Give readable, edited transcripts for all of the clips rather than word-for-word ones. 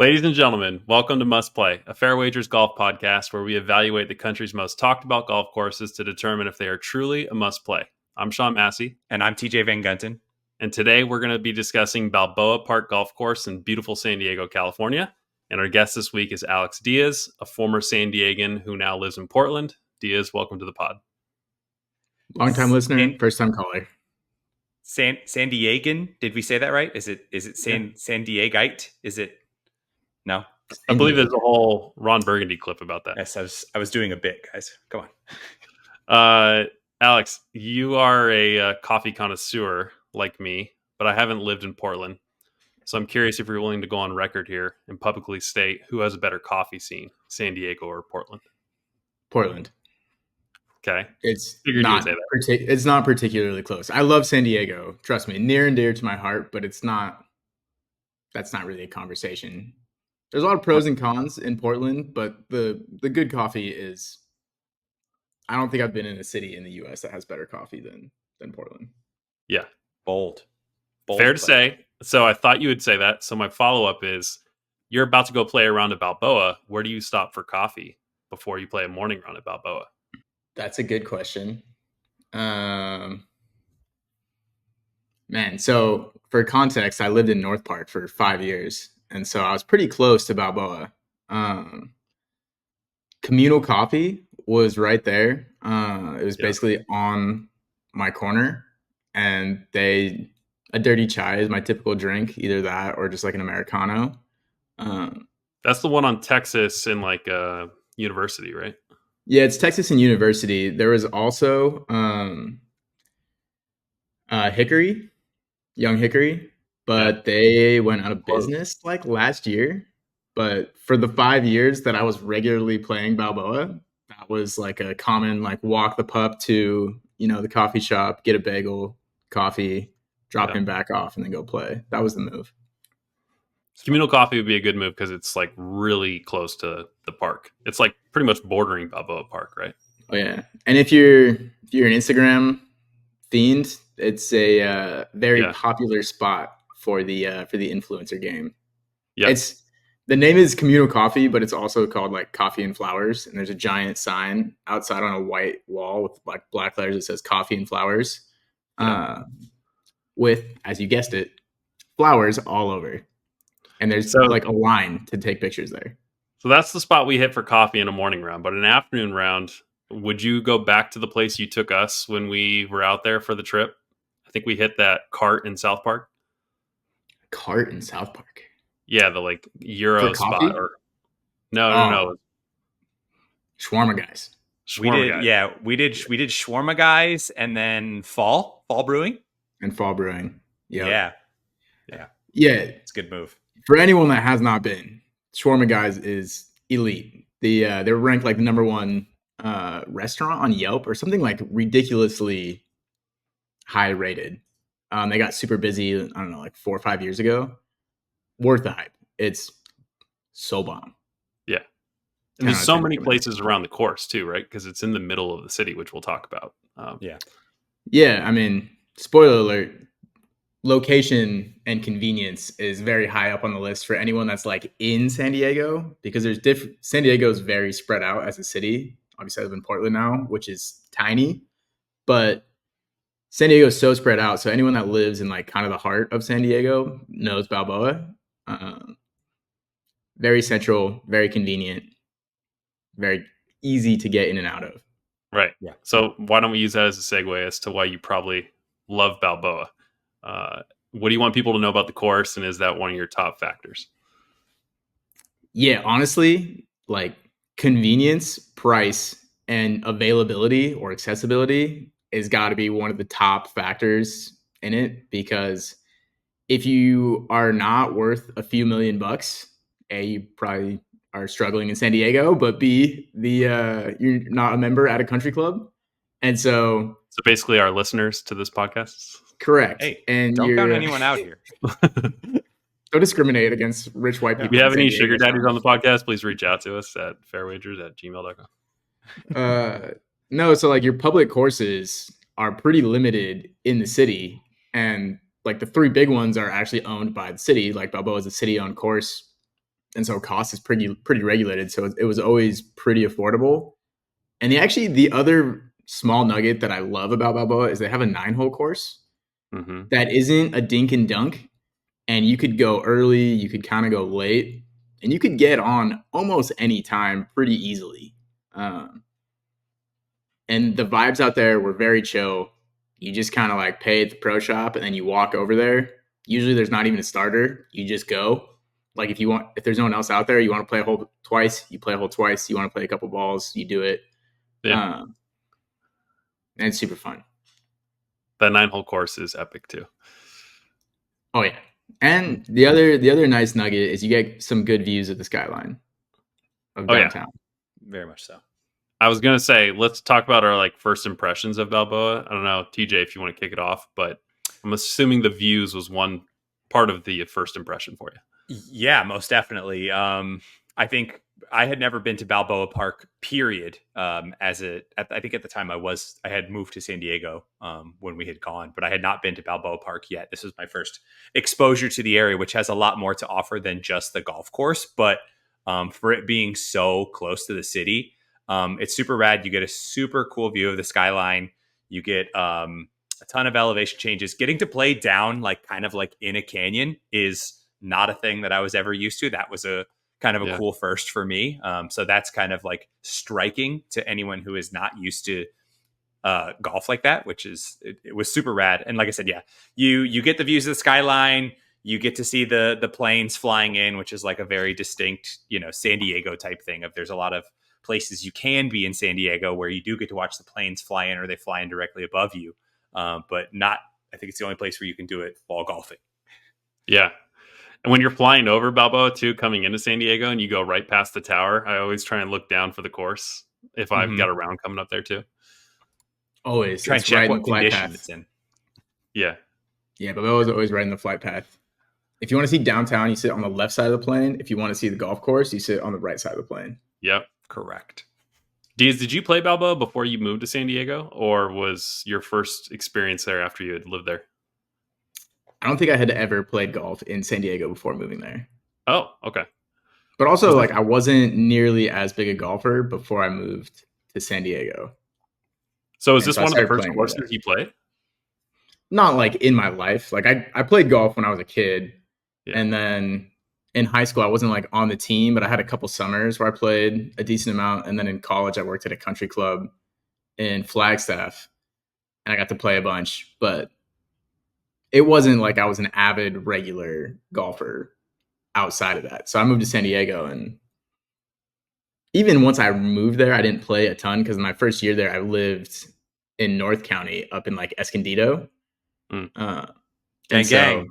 Ladies and gentlemen, welcome to Must Play, a FairWagers golf podcast where we evaluate the country's most talked about golf courses to determine if they are truly a must play. I'm Shawn Massey. And I'm T.J. Van Gunten. And today we're going to be discussing Balboa Park Golf Course in beautiful San Diego, California. And our guest this week is Alex Diaz, a former San Diegan who now lives in Portland. Diaz, welcome to the pod. Long-time listener, first-time caller. San Diegan? Did we say that right? Is it San Diegite? Is it? No? I believe there's a whole Ron Burgundy clip about that. Yes, I was doing a bit, guys. Come on. Alex, you are a coffee connoisseur like me, but I haven't lived in Portland. So I'm curious if you're willing to go on record here and publicly state who has a better coffee scene, San Diego or Portland? Portland. Okay. It's not particularly close. I love San Diego. Trust me, near and dear to my heart, but that's not really a conversation. There's a lot of pros and cons in Portland, but the good coffee is, I don't think I've been in a city in the US that has better coffee than Portland. Yeah. Bold Fair to say. So I thought you would say that. So my follow-up is, you're about to go play a round at Balboa. Where do you stop for coffee before you play a morning round at Balboa? That's a good question. So for context, I lived in North Park for 5 years. And so I was pretty close to Balboa. Communal Coffee was right there. It was basically on my corner. And a dirty chai is my typical drink, either that or just like an Americano. That's the one on Texas in like University, right? Yeah, it's Texas and University. There was also Hickory, Young Hickory, but they went out of business like last year. But for the 5 years that I was regularly playing Balboa, that was like a common like walk the pup to, the coffee shop, get a bagel, coffee, drop him back off, and then go play. That was the move. Communal Coffee would be a good move because it's like really close to the park. It's like pretty much bordering Balboa Park, right? Oh yeah. And if you're an Instagram fiend, it's a very popular spot for the influencer game. Yeah. The name is Communal Coffee, but it's also called like Coffee and Flowers. And there's a giant sign outside on a white wall with like black letters that says Coffee and Flowers. With, as you guessed it, flowers all over. And there's like a line to take pictures there. So that's the spot we hit for coffee in a morning round. But an afternoon round, would you go back to the place you took us when we were out there for the trip? I think we hit that cart in South Park. Cart in South Park? Yeah, the like Euro spot. No. Shawarma guys. We did Shawarma guys and then Fall Brewing. And Fall Brewing. Yeah. It's a good move. For anyone that has not been, Shawarma Guys is elite. They're ranked like the number one restaurant on Yelp or something like ridiculously high rated. They got super busy, I don't know, like 4 or 5 years ago. Worth the hype. It's so bomb. Yeah. And there's so many places around the course too, right? Because it's in the middle of the city, which we'll talk about. Yeah, I mean, spoiler alert, location and convenience is very high up on the list for anyone that's like in San Diego, because San Diego is very spread out as a city. Obviously I live in Portland now, which is tiny, but San Diego is so spread out. So anyone that lives in like kind of the heart of San Diego knows Balboa. Very central, very convenient, very easy to get in and out of. Right. Yeah. So why don't we use that as a segue as to why you probably love Balboa? What do you want people to know about the course, and is that one of your top factors? Yeah, honestly, like convenience, price, and availability or accessibility has got to be one of the top factors in it, because if you are not worth a few $1 million, A, you probably are struggling in San Diego, but B, you're not a member at a country club. And so basically our listeners to this podcast. Correct. Hey, and don't count anyone out here. Don't discriminate against rich white people. If you have any sugar daddies on the podcast, please reach out to us at fairwagers@gmail.com. No, so like your public courses are pretty limited in the city, and like the 3 big ones are actually owned by the city. Like Balboa is a city-owned course. and so cost is pretty regulated. So it was always pretty affordable. And the other small nugget that I love about Balboa is they have a 9-hole course that isn't a dink and dunk, and you could go early, you could kind of go late, and you could get on almost any time pretty easily. And the vibes out there were very chill. You just kind of like pay at the pro shop and then you walk over there. Usually there's not even a starter. You just go. Like if there's no one else out there, you want to play a hole twice, you play a hole twice. You want to play a couple balls, you do it. Yeah. And it's super fun. That 9-hole course is epic too. Oh yeah. And the other nice nugget is you get some good views of the skyline of downtown. Yeah. Very much so. I was gonna say, let's talk about our like first impressions of Balboa. I don't know, TJ, if you want to kick it off, but I'm assuming the views was one part of the first impression for you. Yeah, most definitely. I think I had never been to Balboa Park, period. I think at the time I had moved to San Diego when we had gone, but I had not been to Balboa Park yet. This was my first exposure to the area, which has a lot more to offer than just the golf course. But for it being so close to the city, it's super rad. You get a super cool view of the skyline. You get a ton of elevation changes. Getting to play down, like kind of like in a canyon, is not a thing that I was ever used to. That was a kind of a cool first for me. So that's kind of like striking to anyone who is not used to golf like that, which is, it was super rad. And like I said, yeah, you get the views of the skyline, you get to see the planes flying in, which is like a very distinct, San Diego type thing. There's a lot of places you can be in San Diego where you do get to watch the planes fly in, or they fly in directly above you. But not, I think it's the only place where you can do it while golfing. Yeah. And when you're flying over Balboa too, coming into San Diego, and you go right past the tower, I always try and look down for the course if I've got a round coming up there too. Always try and check what condition it's in. Yeah, Balboa is always right in the flight path. If you want to see downtown, you sit on the left side of the plane. If you want to see the golf course, you sit on the right side of the plane. Yep, correct. Diaz, did you play Balboa before you moved to San Diego, or was your first experience there after you had lived there? I don't think I had ever played golf in San Diego before moving there. Oh, okay. But also, like, I wasn't nearly as big a golfer before I moved to San Diego. So is this one of the first courses you played? Not like in my life. Like I played golf when I was a kid. Yeah. And then in high school, I wasn't like on the team, but I had a couple summers where I played a decent amount. And then in college, I worked at a country club in Flagstaff and I got to play a bunch, but it wasn't like I was an avid regular golfer outside of that. So I moved to San Diego, and even once I moved there, I didn't play a ton because my first year there, I lived in North County up in like Escondido. Gang.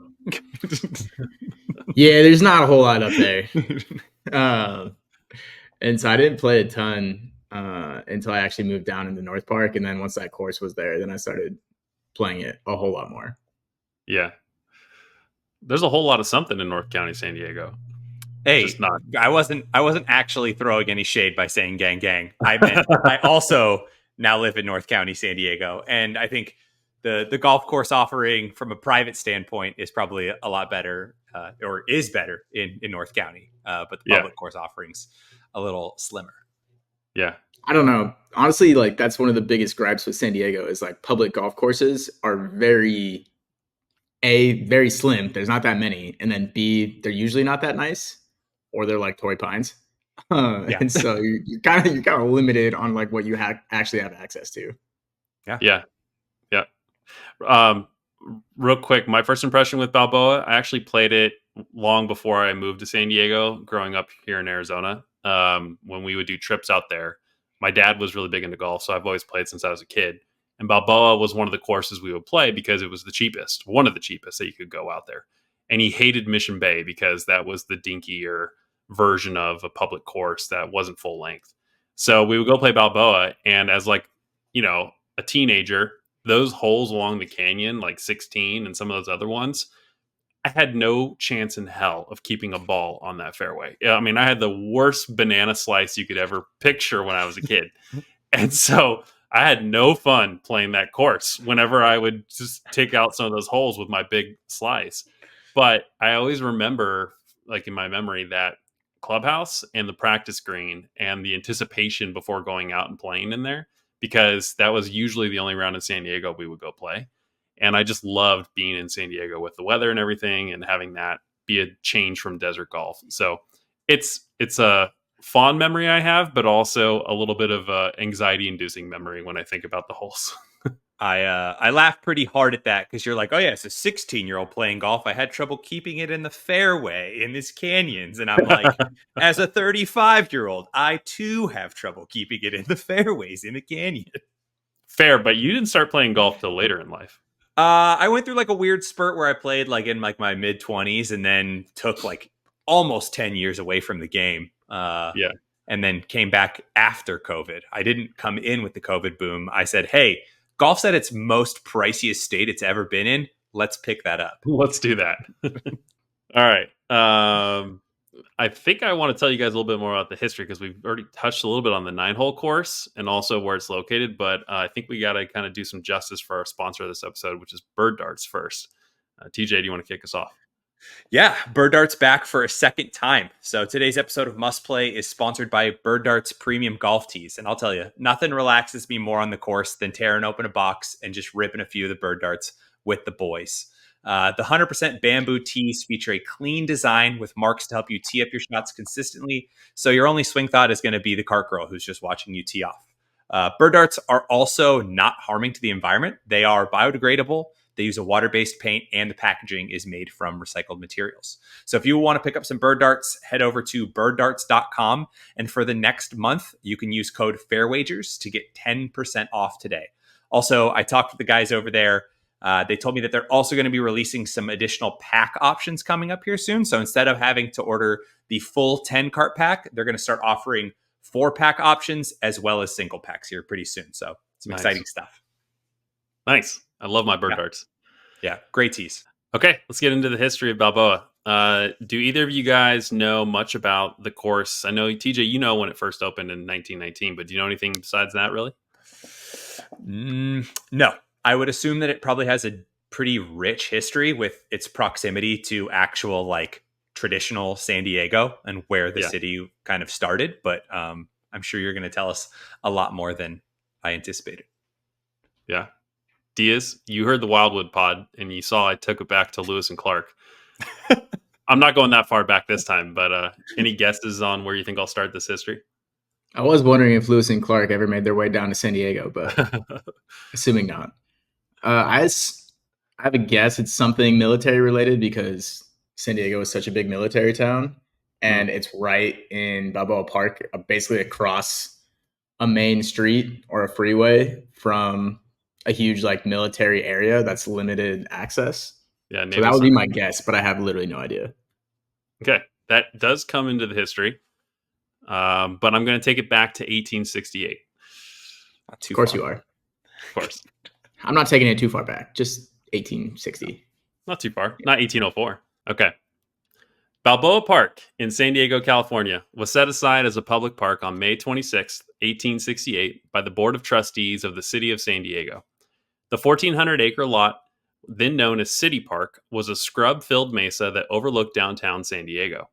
Yeah, there's not a whole lot up there. And so I didn't play a ton until I actually moved down into North Park. And then once that course was there, then I started playing it a whole lot more. Yeah. There's a whole lot of something in North County, San Diego. Hey, I wasn't actually throwing any shade by saying gang. I meant I also now live in North County, San Diego. And I think the golf course offering from a private standpoint is probably a lot better or is better in North County. But the public course offering's a little slimmer. Yeah. I don't know. Honestly, like that's one of the biggest gripes with San Diego is like public golf courses are very slim. There's not that many. And then B, they're usually not that nice, or they're like Torrey Pines. And so you're kind of limited on like what you actually have access to. Yeah. Real quick, my first impression with Balboa, I actually played it long before I moved to San Diego, growing up here in Arizona. When we would do trips out there, my dad was really big into golf, so I've always played since I was a kid. And Balboa was one of the courses we would play because it was one of the cheapest that you could go out there. And he hated Mission Bay because that was the dinkier version of a public course that wasn't full length. So we would go play Balboa, and as like, a teenager, those holes along the canyon, like 16 and some of those other ones, I had no chance in hell of keeping a ball on that fairway. I mean, I had the worst banana slice you could ever picture when I was a kid. And so I had no fun playing that course whenever I would just take out some of those holes with my big slice. But I always remember, like in my memory, that clubhouse and the practice green and the anticipation before going out and playing in there, because that was usually the only round in San Diego we would go play. And I just loved being in San Diego with the weather and everything and having that be a change from desert golf. So it's a fond memory I have, but also a little bit of anxiety inducing memory when I think about the holes. I laugh pretty hard at that because you're like, oh yeah, it's a 16-year-old playing golf. I had trouble keeping it in the fairway in these canyons, and I'm like, as a 35-year-old, I too have trouble keeping it in the fairways in the canyon. Fair, but you didn't start playing golf till later in life. I went through like a weird spurt where I played like in like my mid 20s, and then took like almost 10 years away from the game. Yeah. And then came back after COVID. I didn't come in with the COVID boom. I said, hey, golf's at its most priciest state it's ever been in. Let's pick that up. Let's do that. All right. I think I want to tell you guys a little bit more about the history because we've already touched a little bit on the 9-hole course and also where it's located. But I think we got to kind of do some justice for our sponsor of this episode, which is Bird Darts first. TJ, do you want to kick us off? Yeah, Bird Darts back for a second time. So today's episode of Must Play is sponsored by Bird Darts Premium Golf Tees. And I'll tell you, nothing relaxes me more on the course than tearing open a box and just ripping a few of the Bird Darts with the boys. The 100% bamboo tees feature a clean design with marks to help you tee up your shots consistently. So your only swing thought is going to be the cart girl who's just watching you tee off. Bird Darts are also not harming to the environment. They are biodegradable. They use a water-based paint, and the packaging is made from recycled materials. So if you want to pick up some Bird Darts, head over to birddarts.com. And for the next month, you can use code FairWagers to get 10% off today. Also, I talked with the guys over there. They told me that they're also going to be releasing some additional pack options coming up here soon. So instead of having to order the full 10 cart pack, they're going to start offering 4-pack options as well as single packs here pretty soon. So some exciting stuff. Nice. I love my Bird Darts. Yeah, great tees. Okay, let's get into the history of Balboa. Do either of you guys know much about the course? I know, TJ, you know when it first opened in 1919, but do you know anything besides that, really? No. I would assume that it probably has a pretty rich history with its proximity to actual, like, traditional San Diego and where the city kind of started. But I'm sure you're going to tell us a lot more than I anticipated. Yeah. Diaz, you heard the Wildwood pod and you saw I took it back to Lewis and Clark. I'm not going that far back this time, but any guesses on where you think I'll start this history? I was wondering if Lewis and Clark ever made their way down to San Diego, but assuming not. I have a guess it's something military related because San Diego is such a big military town, and it's right in Balboa Park, basically across a main street or a freeway from a huge like military area that's limited access. Yeah, so that would be my guess, but I have literally no idea. Okay, that does come into the history, but I'm going to take it back to 1868. Of course you are. Of course. I'm not taking it too far back, just 1860. Not too far, not 1804. Okay. Balboa Park in San Diego, California, was set aside as a public park on May 26, 1868, by the Board of Trustees of the City of San Diego. The 1,400-acre lot, then known as City Park, was a scrub-filled mesa that overlooked downtown San Diego.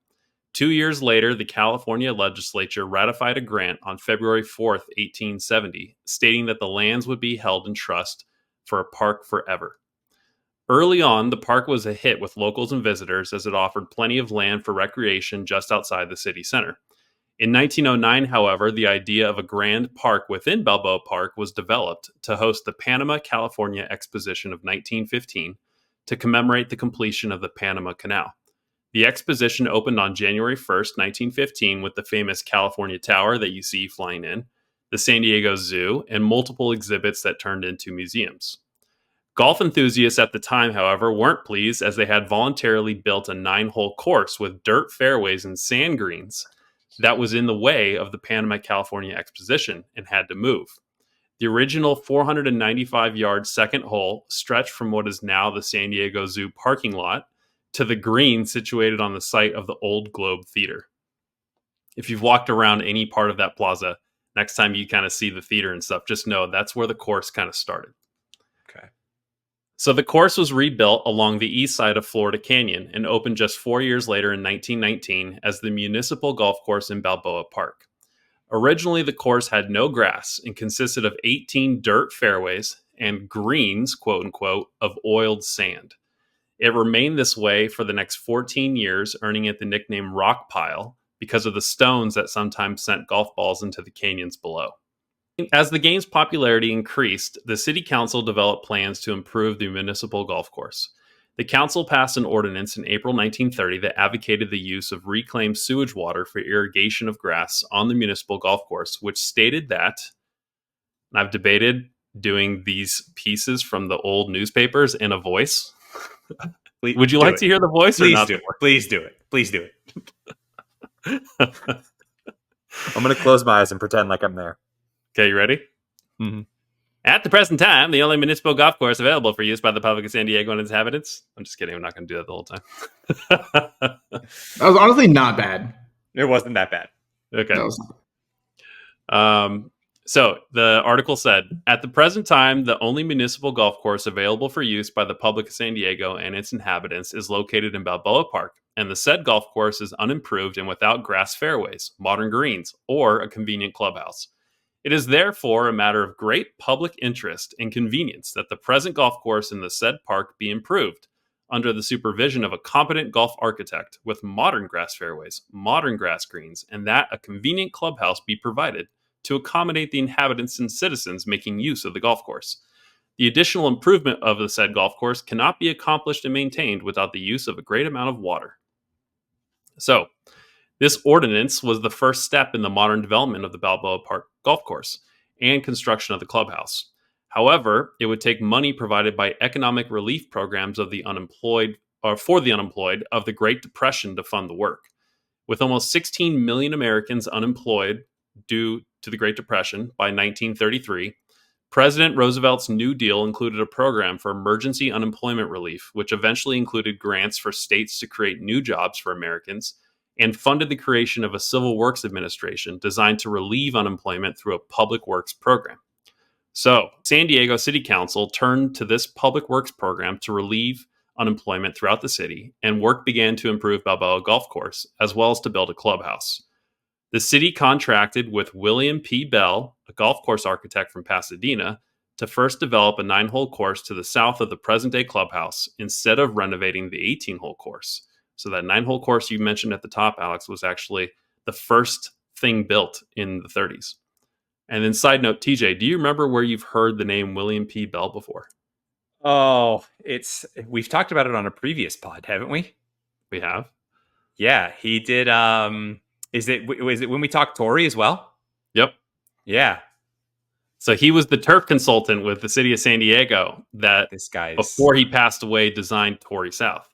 2 years later, the California legislature ratified a grant on February 4, 1870, stating that the lands would be held in trust for a park forever. Early on, the park was a hit with locals and visitors as it offered plenty of land for recreation just outside the city center. In 1909, however, the idea of a grand park within Balboa Park was developed to host the Panama, California Exposition of 1915 to commemorate the completion of the Panama Canal. The exposition opened on January 1st, 1915 with the famous California Tower that you see flying in, the San Diego Zoo, and multiple exhibits that turned into museums. Golf enthusiasts at the time, however, weren't pleased as they had voluntarily built a 9-hole course with dirt fairways and sand greens that was in the way of the Panama, California Exposition and had to move. The original 495-yard second hole stretched from what is now the San Diego Zoo parking lot to the green situated on the site of the old Globe Theater. If you've walked around any part of that plaza, next time you kind of see the theater and stuff, just know that's where the course kind of started. Okay. So the course was rebuilt along the east side of Florida Canyon and opened just 4 years later in 1919 as the municipal golf course in Balboa Park. Originally, the course had no grass and consisted of 18 dirt fairways and greens, quote unquote, of oiled sand. It remained this way for the next 14 years, earning it the nickname Rock Pile because of the stones that sometimes sent golf balls into the canyons below. As the game's popularity increased, the city council developed plans to improve the municipal golf course. The council passed an ordinance in April 1930 that advocated the use of reclaimed sewage water for irrigation of grass on the municipal golf course, which stated that, and I've debated doing these pieces from the old newspapers in a voice. Would you like to hear the voice or not? Please do it. Please do it. I'm going to close my eyes and pretend like I'm there. Okay, you ready? Mm-hmm. At the present time, the only municipal golf course available for use by the public of San Diego and its inhabitants. I'm just kidding. I'm not going to do that the whole time. That was honestly not bad. It wasn't that bad. Okay. So the article said, at the present time, the only municipal golf course available for use by the public of San Diego and its inhabitants is located in Balboa Park, and the said golf course is unimproved and without grass fairways, modern greens, or a convenient clubhouse. It is therefore a matter of great public interest and convenience that the present golf course in the said park be improved under the supervision of a competent golf architect with modern grass fairways, modern grass greens, and that a convenient clubhouse be provided to accommodate the inhabitants and citizens making use of the golf course. The additional improvement of the said golf course cannot be accomplished and maintained without the use of a great amount of water. So, this ordinance was the first step in the modern development of the Balboa Park Golf Course and construction of the clubhouse. However, it would take money provided by economic relief programs of the unemployed or for the unemployed of the Great Depression to fund the work. With almost 16 million Americans unemployed due to the Great Depression by 1933, President Roosevelt's New Deal included a program for emergency unemployment relief, which eventually included grants for states to create new jobs for Americans and funded the creation of a Civil Works Administration designed to relieve unemployment through a public works program. So, San Diego City Council turned to this public works program to relieve unemployment throughout the city, and work began to improve Balboa Golf Course, as well as to build a clubhouse. The city contracted with William P. Bell, a golf course architect from Pasadena, to first develop a 9-hole course to the south of the present-day clubhouse instead of renovating the 18-hole course. So that 9-hole course you mentioned at the top, Alex, was actually the first thing built in the 30s. And then side note, TJ, do you remember where you've heard the name William P. Bell before? Oh, we've talked about it on a previous pod, haven't we? We have. Yeah, he did. Was it when we talked Torrey as well? Yep. Yeah. So he was the turf consultant with the city of San Diego that before he passed away designed Torrey South.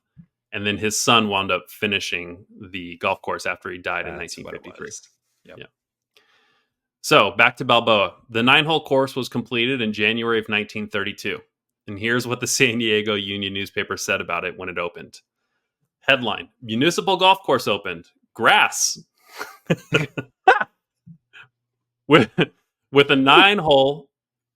And then his son wound up finishing the golf course after he died in 1953. Yep. Yeah. So back to Balboa. The 9-hole course was completed in January of 1932. And here's what the San Diego Union newspaper said about it when it opened. Headline, Municipal Golf Course opened. Grass. with a 9-hole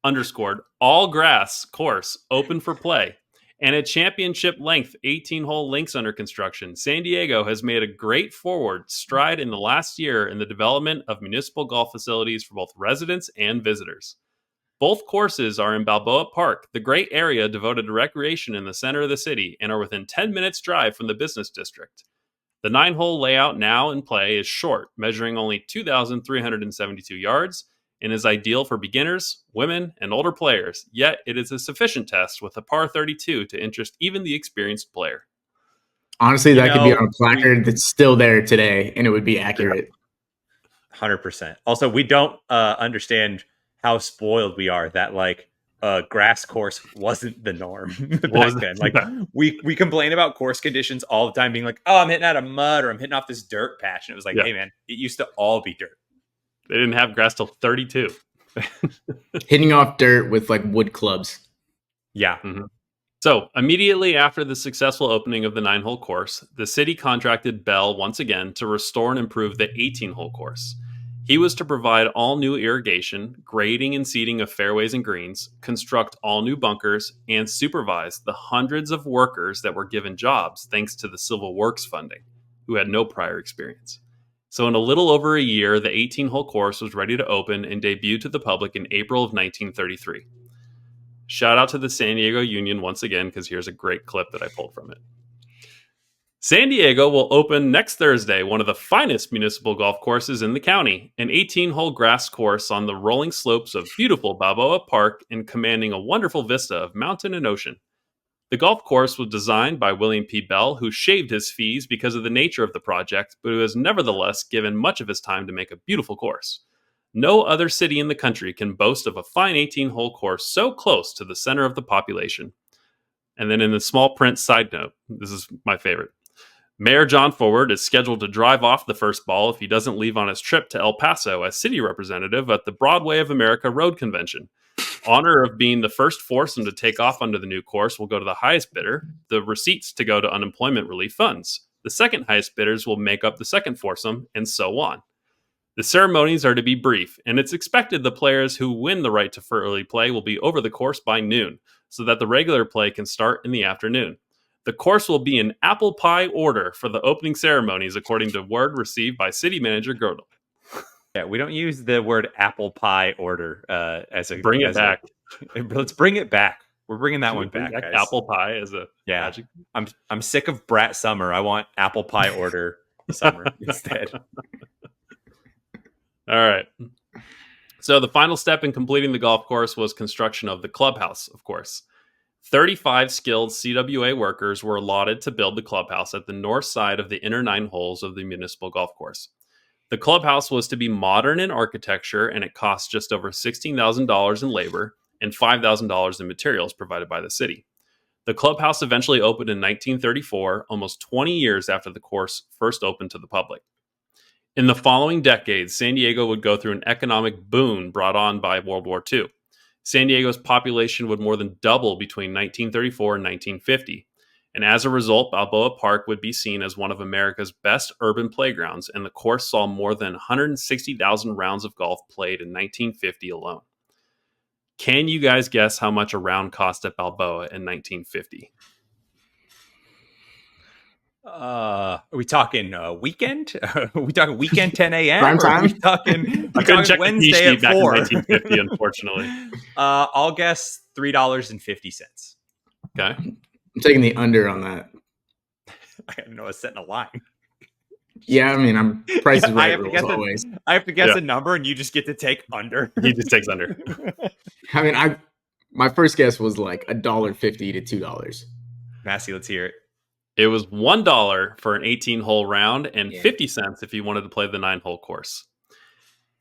underscored all grass course open for play. And a championship length 18-hole links under construction, San Diego has made a great forward stride in the last year in the development of municipal golf facilities for both residents and visitors. Both courses are in Balboa Park, the great area devoted to recreation in the center of the city, and are within 10 minutes drive from the business district. The 9-hole layout now in play is short, measuring only 2,372 yards, and is ideal for beginners, women, and older players, yet it is a sufficient test with a par 32 to interest even the experienced player. Honestly, that could be on a placard that's still there today, and it would be accurate. 100%. Also, we don't understand how spoiled we are that, like, grass course wasn't the norm back then. Like, we complain about course conditions all the time, being like, oh, I'm hitting out of mud, or I'm hitting off this dirt patch. And it was like, hey, man, it used to all be dirt. They didn't have grass till 32. Hitting off dirt with like wood clubs. Yeah. Mm-hmm. So immediately after the successful opening of the 9-hole course, the city contracted Bell once again to restore and improve the 18-hole course. He was to provide all new irrigation, grading and seeding of fairways and greens, construct all new bunkers, and supervise the hundreds of workers that were given jobs thanks to the Civil Works funding, who had no prior experience. So in a little over a year, the 18-hole course was ready to open and debut to the public in April of 1933. Shout out to the San Diego Union once again, because here's a great clip that I pulled from it. San Diego will open next Thursday one of the finest municipal golf courses in the county, an 18-hole grass course on the rolling slopes of beautiful Balboa Park and commanding a wonderful vista of mountain and ocean. The golf course was designed by William P. Bell, who shaved his fees because of the nature of the project, but who has nevertheless given much of his time to make a beautiful course. No other city in the country can boast of a fine 18-hole course so close to the center of the population. And then in the small print side note, this is my favorite. Mayor John Forward is scheduled to drive off the first ball if he doesn't leave on his trip to El Paso as city representative at the Broadway of America Road Convention. Honor of being the first foursome to take off under the new course will go to the highest bidder. The receipts to go to unemployment relief funds. The second highest bidders will make up the second foursome, and so on. The ceremonies are to be brief, and it's expected the players who win the right to early play will be over the course by noon, so that the regular play can start in the afternoon. The course will be in apple pie order for the opening ceremonies, according to word received by City Manager Girdle. Yeah, we don't use the word apple pie order as a... Bring it back. Let's bring it back. We're bringing that one back, guys. Apple pie as a magic. I'm sick of Brat Summer. I want apple pie order summer instead. All right. So the final step in completing the golf course was construction of the clubhouse, of course. 35 skilled CWA workers were allotted to build the clubhouse at the north side of the inner 9 holes of the municipal golf course. The clubhouse was to be modern in architecture, and it cost just over $16,000 in labor and $5,000 in materials provided by the city. The clubhouse eventually opened in 1934, almost 20 years after the course first opened to the public. In the following decades, San Diego would go through an economic boom brought on by World War II. San Diego's population would more than double between 1934 and 1950. And as a result, Balboa Park would be seen as one of America's best urban playgrounds, and the course saw more than 160,000 rounds of golf played in 1950 alone. Can you guys guess how much a round cost at Balboa in 1950? Are we talking weekend? Are we talking weekend 10 a.m.? Prime time? Are we talking, I couldn't check Wednesday the at 4? back in 1950, unfortunately. I'll guess $3.50. Okay. I'm taking the under on that. I don't know. I was setting a line. Yeah, I mean, I'm Price is I Right have to rules guess always. I have to guess a number, and you just get to take under. He just takes under. I mean, my first guess was like $1.50 to $2. Massey, let's hear it. It was $1 for an 18-hole round and Yeah. 50 cents if you wanted to play the 9-hole course.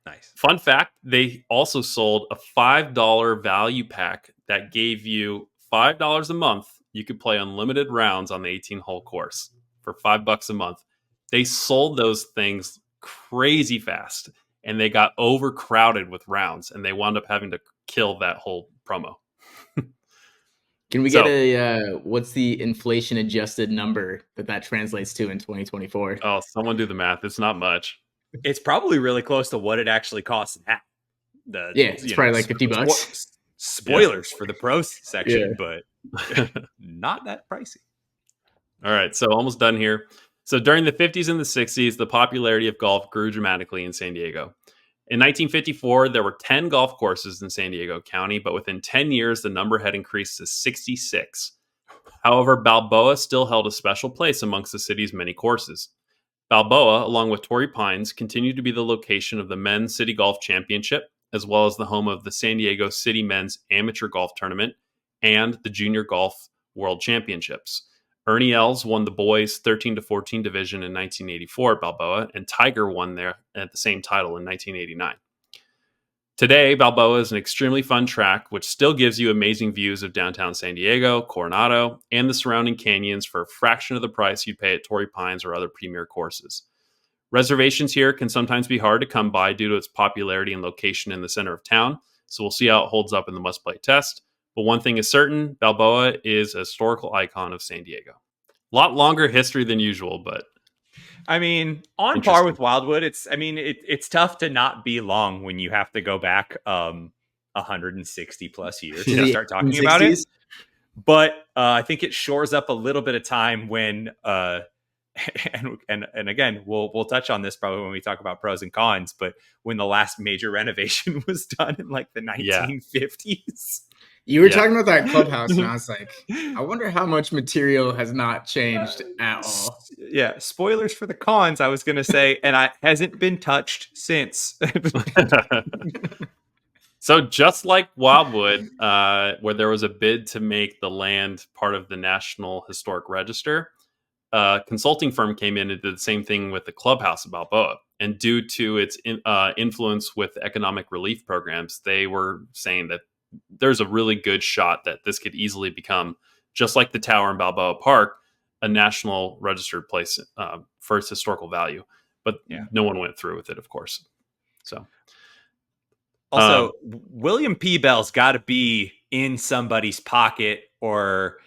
Nice. Fun fact, they also sold a $5 value pack that gave you $5 a month. You could play unlimited rounds on the 18-hole course for $5 a month. They sold those things crazy fast, and they got overcrowded with rounds, and they wound up having to kill that whole promo. Can we get what's the inflation adjusted number that translates to in 2024? Oh, someone do the math. It's not much. It's probably really close to what it actually costs now. It's probably like $50. Spoilers for the pros section, but not that pricey. All right, so almost done here. So during the 50s and the 60s, the popularity of golf grew dramatically in San Diego. In 1954, there were 10 golf courses in San Diego County, but within 10 years, the number had increased to 66. However, Balboa still held a special place amongst the city's many courses. Balboa, along with Torrey Pines, continued to be the location of the Men's City Golf Championship, as well as the home of the San Diego City Men's Amateur Golf Tournament and the Junior Golf World Championships. Ernie Els won the boys 13-14 division in 1984 at Balboa, and Tiger won there at the same title in 1989. Today, Balboa is an extremely fun track, which still gives you amazing views of downtown San Diego, Coronado, and the surrounding canyons for a fraction of the price you'd pay at Torrey Pines or other premier courses. Reservations here can sometimes be hard to come by due to its popularity and location in the center of town, so we'll see how it holds up in the must-play test. But one thing is certain, Balboa is a historical icon of San Diego. A lot longer history than usual, but I mean, on par with Wildwood. It's tough to not be long when you have to go back 160 plus years to start talking about it. But I think it shores up a little bit of time when and again, we'll touch on this probably when we talk about pros and cons, but when the last major renovation was done in like the 1950s. You were talking about that clubhouse, and I was like, I wonder how much material has not changed at all. Yeah, spoilers for the cons, I was going to say, and it hasn't been touched since. So just like Wildwood, where there was a bid to make the land part of the National Historic Register, a consulting firm came in and did the same thing with the clubhouse of Balboa. And due to its influence with economic relief programs, they were saying that there's a really good shot that this could easily become, just like the tower in Balboa Park, a national registered place for its historical value. But no one went through with it, of course. So, also, William P. Bell's got to be in somebody's pocket or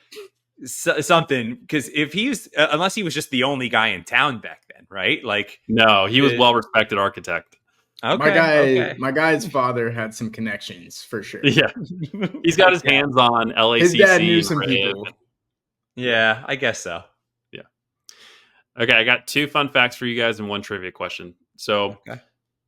something, because if he's unless he was just the only guy in town back then, right? Like, no, he was well-respected architect. Okay, my guy's father had some connections for sure. Yeah, he's got his hands on LACC. His dad knew some people. Yeah, I guess so. Yeah. Okay, I got 2 fun facts for you guys and 1 trivia question. So,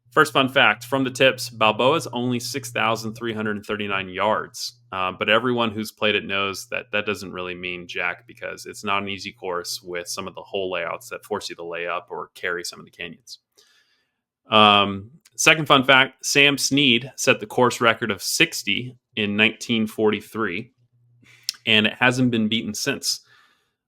first fun fact from the tips: Balboa is only 6,339 yards, but everyone who's played it knows that that doesn't really mean jack, because it's not an easy course with some of the hole layouts that force you to lay up or carry some of the canyons. Second fun fact: Sam Snead set the course record of 60 in 1943, and it hasn't been beaten since.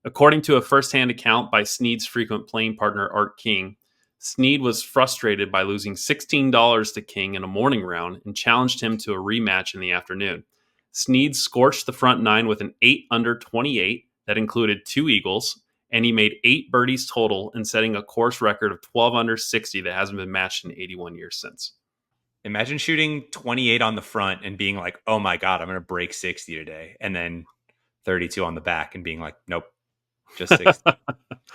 According to a first-hand account by Snead's frequent playing partner, Art King, Snead was frustrated by losing $16 to King in a morning round and challenged him to a rematch in the afternoon. Snead scorched the front 9 with an 8 under 28 that included 2 eagles, and he made 8 birdies total and setting a course record of 12 under 60 that hasn't been matched in 81 years since. Imagine shooting 28 on the front and being like, oh my God, I'm going to break 60 today. And then 32 on the back and being like, nope, just 60.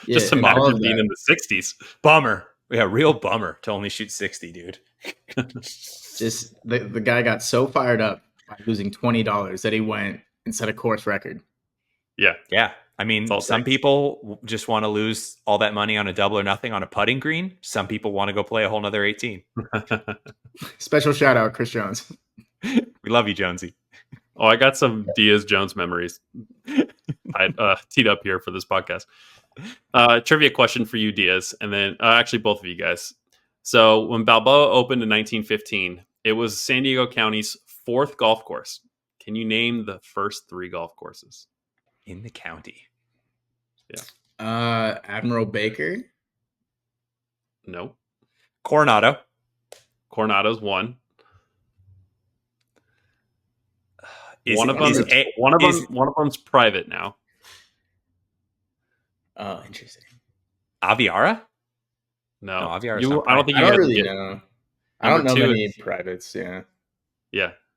Just imagine being in the 60s. Bummer. Yeah, real bummer to only shoot 60, dude. Just the guy got so fired up by losing $20 that he went and set a course record. Yeah. I mean, some people just want to lose all that money on a double or nothing on a putting green. Some people want to go play a whole nother 18. Special shout out, Chris Jones. We love you, Jonesy. Oh, I got some Diaz Jones memories I teed up here for this podcast. Trivia question for you, Diaz, and then actually both of you guys. So when Balboa opened in 1915, it was San Diego County's 4th golf course. Can you name the first 3 golf courses in the county? Yeah. Admiral Baker? No. Coronado's 1. One of them's private now. Oh, interesting. Aviara? No, Aviara's I don't think you don't really know. I don't know many privates. Yeah.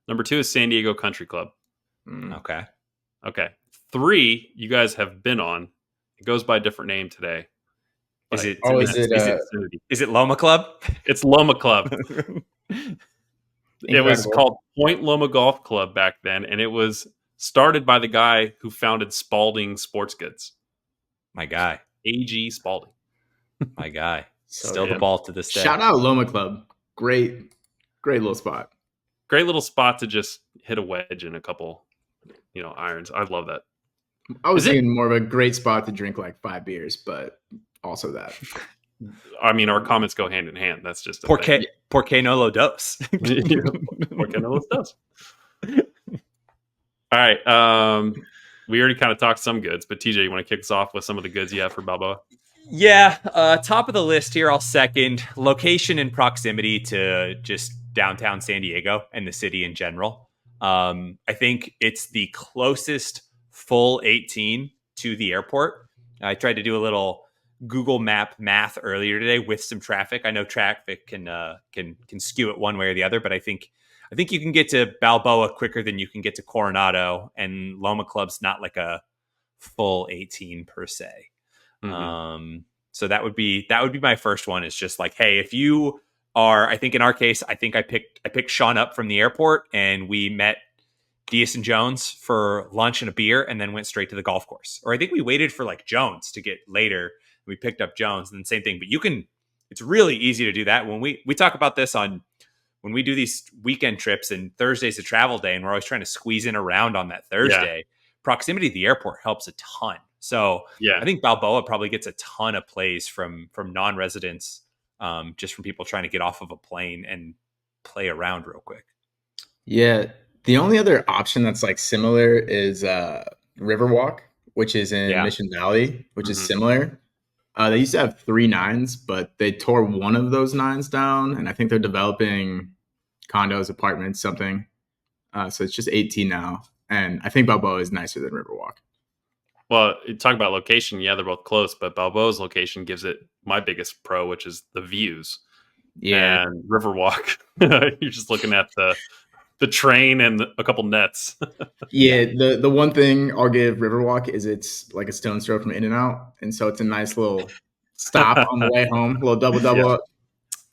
Number 2 is San Diego Country Club. Okay. 3 you guys have been on. It goes by a different name today. Is it Loma Club? It's Loma Club. It was called Point Loma Golf Club back then, and it was started by the guy who founded Spalding Sports Goods. My guy. A.G. Spalding. My guy. Still the ball to this day. Shout out Loma Club. Great little spot. Great little spot to just hit a wedge and a couple, irons. I love that. I was thinking more of a great spot to drink like 5 beers, but also that. I mean, our comments go hand in hand. That's just Porque no lo dos. Porque no lo dos. All right. We already kind of talked some goods, but TJ, you want to kick us off with some of the goods you have for Balboa? Yeah. Top of the list here, I'll second. Location and proximity to just downtown San Diego and the city in general. I think it's the closest full 18 to the airport. I tried to do a little Google Map math earlier today with some traffic. I know traffic can skew it one way or the other, but I think you can get to Balboa quicker than you can get to Coronado, and Loma Club's not like a full 18 per se. Mm-hmm. So that would be my first one. Is just like, hey, if you are, I think in our case, I think I picked Shawn up from the airport, and we met Diaz and Jones for lunch and a beer, and then went straight to the golf course. Or I think we waited for like Jones to get later. We picked up Jones, and then same thing. But you can, it's really easy to do that. When we talk about this on when we do these weekend trips, and Thursday's a travel day, and we're always trying to squeeze in around on that Thursday. Proximity to the airport helps a ton. So I think Balboa probably gets a ton of plays from non-residents, just from people trying to get off of a plane and play around real quick. Yeah. The only other option that's like similar is Riverwalk, which is in Mission Valley, which is similar. They used to have 3 9s, but they tore one of those 9s down, and I think they're developing condos, apartments, something. So it's just 18 now, and I think Balboa is nicer than Riverwalk. Well, talk about location. Yeah, they're both close, but Balboa's location gives it my biggest pro, which is the views. Yeah, and Riverwalk, you're just looking at the train and a couple nets. Yeah, the one thing I'll give Riverwalk is it's like a stone's throw from In-N-Out, and so it's a nice little stop on the way home, a little double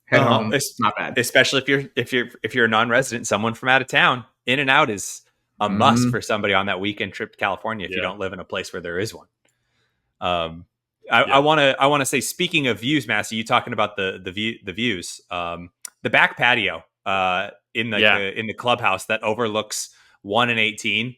head home. It's not bad, especially if you're a non-resident, someone from out of town. In-N-Out is a must for somebody on that weekend trip to California if you don't live in a place where there is one. I want to say, speaking of views, Massey, you talking about the views, the back patio in the clubhouse that overlooks 1 and 18,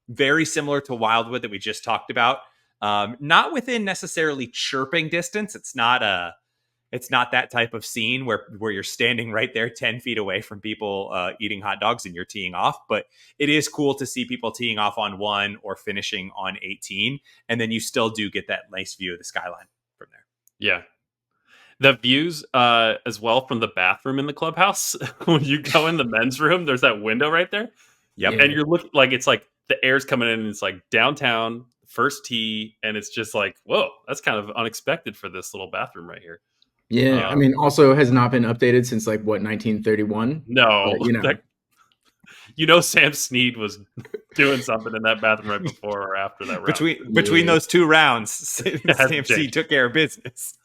very similar to Wildwood that we just talked about. Not within necessarily chirping distance. It's not that type of scene where you're standing right there 10 feet away from people eating hot dogs and you're teeing off. But it is cool to see people teeing off on 1 or finishing on 18. And then you still do get that nice view of the skyline from there. Yeah. The views as well from the bathroom in the clubhouse. When you go in the men's room, there's that window right there. Yep. And you're looking like it's like the air's coming in and it's like downtown, first tee. And it's just like, whoa, that's kind of unexpected for this little bathroom right here. Yeah, I mean, also has not been updated since like what 1931. No, but, Sam Snead was doing something in that bathroom right before or after that round. Between those 2 rounds, Sam Snead took care of business.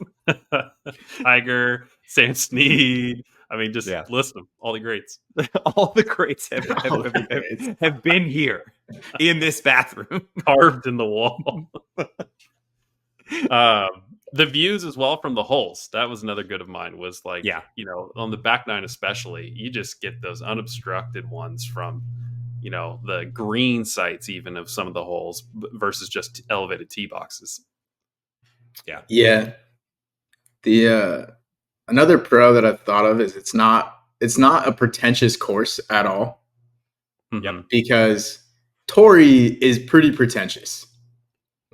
Tiger, Sam Snead. I mean, just list them. All the greats. All the greats have been here in this bathroom, carved in the wall. The views as well from the holes. That was another good of mine, was like, on the back 9 especially, you just get those unobstructed ones from, the green sites even of some of the holes versus just elevated tee boxes. Yeah. Yeah. The another pro that I've thought of is it's not a pretentious course at all. Mm-hmm. Because Torrey is pretty pretentious.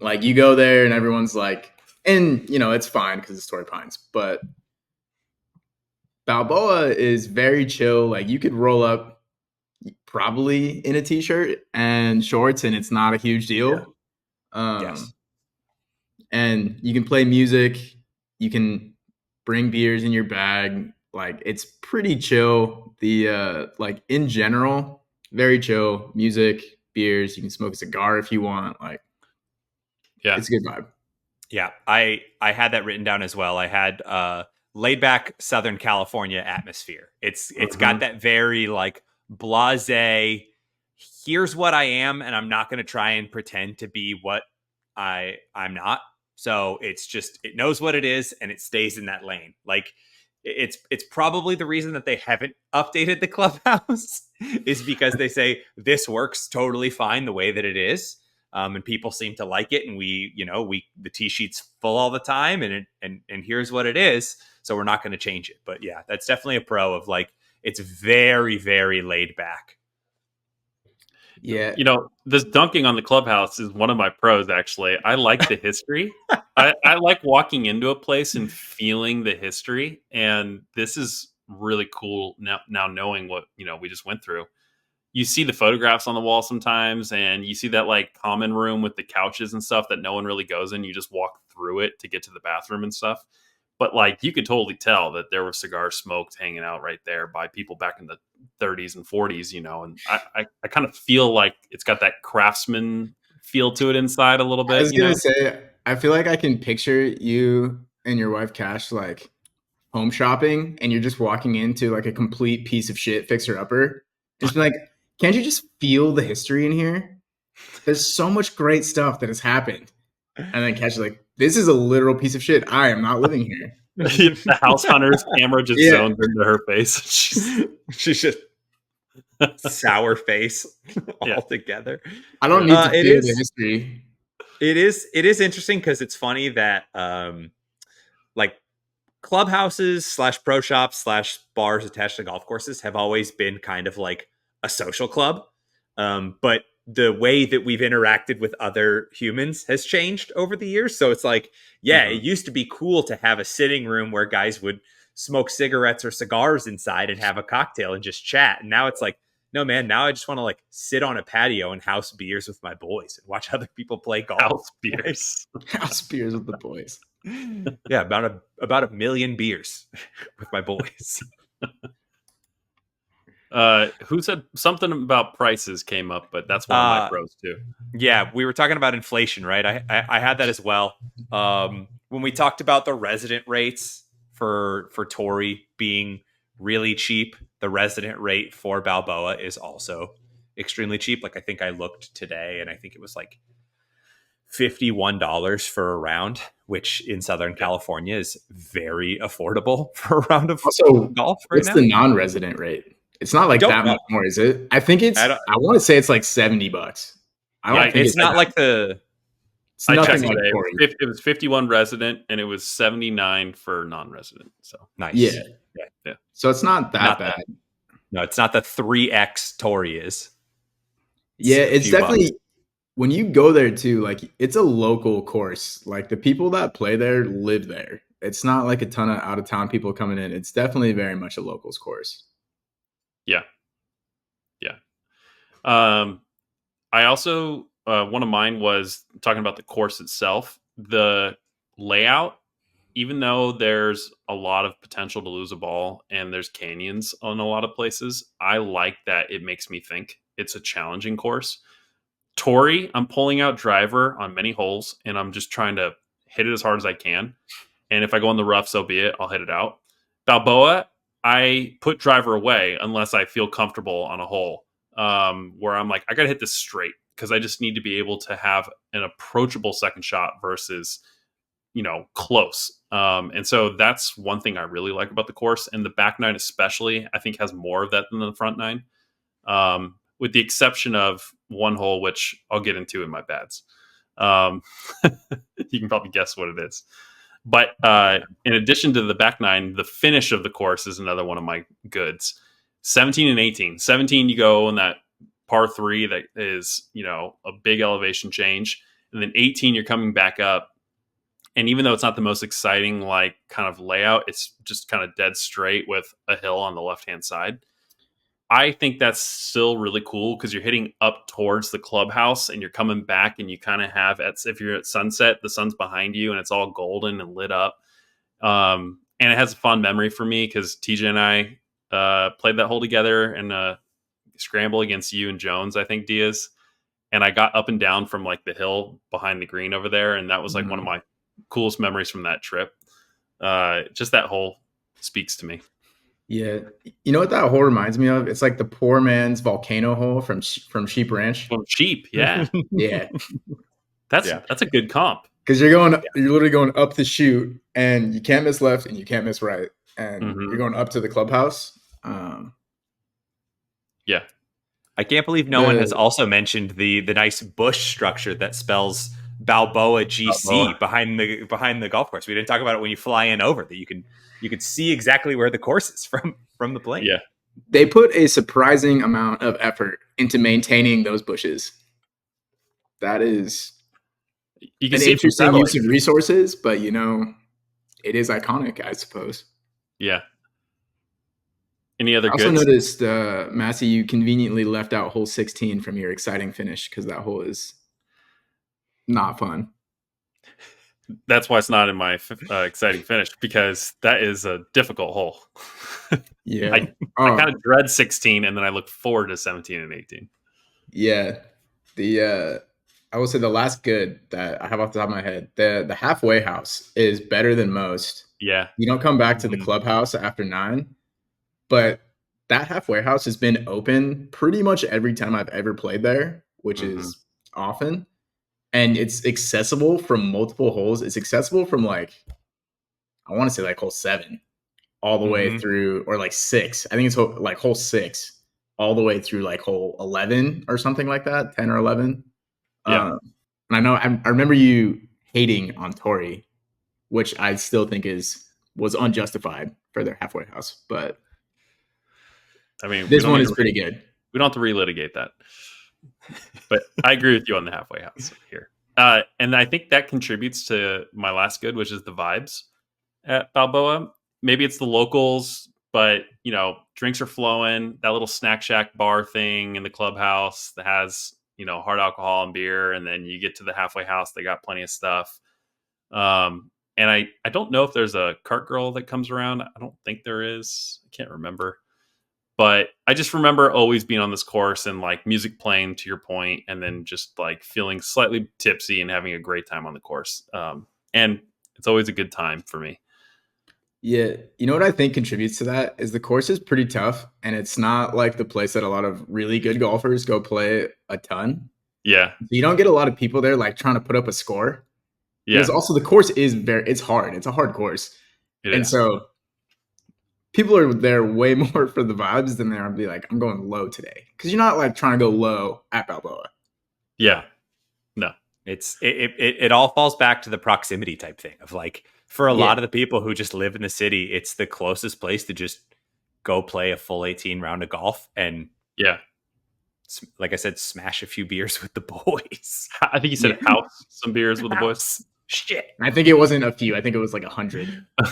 Like you go there and everyone's like, and it's fine because it's Torrey Pines, but Balboa is very chill. Like you could roll up probably in a t-shirt and shorts and it's not a huge deal. Yes. And you can play music. You can bring beers in your bag. Like it's pretty chill. The like in general, very chill. Music, beers. You can smoke a cigar if you want. Like, it's a good vibe. Yeah, I had that written down as well. I had laid back Southern California atmosphere. It's got that very like blasé. Here's what I am, and I'm not going to try and pretend to be what I'm not. So it's just, it knows what it is and it stays in that lane. Like it's probably the reason that they haven't updated the clubhouse is because they say this works totally fine the way that it is. And people seem to like it. And the tee sheet's full all the time and here's what it is. So we're not going to change it. But yeah, that's definitely a pro of like, it's very, very laid back. Yeah. This dunking on the clubhouse is one of my pros, actually. I like the history. I like walking into a place and feeling the history. And this is really cool now knowing what, we just went through. You see the photographs on the wall sometimes, and you see that like common room with the couches and stuff that no one really goes in. You just walk through it to get to the bathroom and stuff. But like you could totally tell that there was cigar smoked hanging out right there by people back in the 30s and 40s, and I kind of feel like it's got that craftsman feel to it inside a little bit. I was going to say, I feel like I can picture you and your wife Cash like home shopping, and you're just walking into like a complete piece of shit fixer upper. Just be like, can't you just feel the history in here? There's so much great stuff that has happened. And then Cash is like, this is a literal piece of shit. I am not living here. The house hunter's camera just zones into her face. She's just sour face altogether. I don't need to feel the history. It is interesting because it's funny that like clubhouses / pro shops / bars attached to golf courses have always been kind of like a social club. But the way that we've interacted with other humans has changed over the years. So it's like, it used to be cool to have a sitting room where guys would smoke cigarettes or cigars inside and have a cocktail and just chat. And now it's like, no, man, now I just want to like sit on a patio and house beers with my boys and watch other people play golf. House beers. House beers with the boys. Yeah, about a million beers with my boys. Who said something about prices came up, but that's one of my pros too. Yeah, we were talking about inflation, right? I had that as well. When we talked about the resident rates for Torrey being really cheap, the resident rate for Balboa is also extremely cheap. Like I think I looked today, and I think it was like $51 for a round, which in Southern California is very affordable for a round of golf right now. What's the non-resident rate? It's not like that much more, is it? I think it's. I want to say it's like $70. I don't think it's not like the. It's nothing like it was 51 resident and it was 79 for non-resident. So nice. Yeah. So it's not that bad. No, it's not the 3x Torrey is. Yeah, it's definitely when you go there too. Like it's a local course. Like the people that play there live there. It's not like a ton of out of town people coming in. It's definitely very much a locals course. Yeah. I also one of mine was talking about the course itself, the layout. Even though there's a lot of potential to lose a ball and there's canyons on a lot of places, I like that it makes me think. It's a challenging course. Torrey, I'm pulling out driver on many holes and I'm just trying to hit it as hard as I can. And if I go in the rough, so be it. I'll hit it out. Balboa, I put driver away unless I feel comfortable on a hole where I'm like, I got to hit this straight because I just need to be able to have an approachable second shot versus, close. And so that's one thing I really like about the course. And the back nine especially, I think has more of that than the front nine, with the exception of one hole, which I'll get into in my bads. You can probably guess what it is. But in addition to the back nine, the finish of the course is another one of my goods. 17 and 18. 17, you go in that par 3 that is, a big elevation change. And then 18, you're coming back up. And even though it's not the most exciting, like kind of layout, it's just kind of dead straight with a hill on the left-hand side. I think that's still really cool because you're hitting up towards the clubhouse and you're coming back and you kind of have, if you're at sunset, the sun's behind you and it's all golden and lit up. And it has a fun memory for me because TJ and I played that hole together in a scramble against you and Jones, I think, Diaz. And I got up and down from like the hill behind the green over there. And that was like one of my coolest memories from that trip. Just that hole speaks to me. Yeah. You know what that hole reminds me of? It's like the poor man's volcano hole from Sheep Ranch. From Sheep, yeah. Yeah. That's a good comp. Because you're literally going up the chute and you can't miss left and you can't miss right. And you're going up to the clubhouse. Yeah. I can't believe no one has also mentioned the nice bush structure that spells Balboa GC behind the golf course. We didn't talk about it when you fly in over that you can see exactly where the course is from the plane. Yeah. They put a surprising amount of effort into maintaining those bushes. That is an interesting use of resources, but it is iconic, I suppose. Yeah. Any other goods? I also noticed, Massey, you conveniently left out hole 16 from your exciting finish because that hole is not fun. That's why it's not in my exciting finish because that is a difficult hole. Yeah. I kind of dread 16 and then I look forward to 17 and 18. Yeah. I will say the last good that I have off the top of my head, the halfway house is better than most. Yeah. You don't come back to the Mhm. clubhouse after 9, but that halfway house has been open pretty much every time I've ever played there, which Mhm. is often. And it's accessible from multiple holes. It's accessible from like, I want to say like hole 7 all the way Mhm. through, or like 6. I think it's like hole 6 all the way through like hole 11 or something like that, 10 or 11. Yeah. And I know I remember you hating on Tori, which I still think was unjustified for their halfway house, but I mean, this one is pretty good. we don't have to relitigate that. But I agree with you on the halfway house here. And I think that contributes to my last good, which is the vibes at Balboa. Maybe it's the locals, but drinks are flowing. That little snack shack bar thing in the clubhouse that has hard alcohol and beer, and then you get to the halfway house, they got plenty of stuff. And I don't know if there's a cart girl that comes around. I don't think there is. I can't remember. But I just remember always being on this course and like music playing to your point, and then just like feeling slightly tipsy and having a great time on the course. And it's always a good time for me. Yeah, you know what I think contributes to that is the course is pretty tough, and it's not like the place that a lot of really good golfers go play a ton. Yeah. So you don't get a lot of people there like trying to put up a score, because Yeah. also the course is it's hard. It's a hard course. It And is. so people are there way more for the vibes than they are to be like, I'm going low today. Because you're not like trying to go low at Balboa. Yeah. No. It all falls back to the proximity type thing of like, for a Yeah. lot of the people who just live in the city, it's the closest place to just go play a full 18 round of golf and, Yeah. like I said, smash a few beers with the boys. I think you said Yeah. house some beers with the boys. Shit. I think it wasn't a few. I think it was like 100.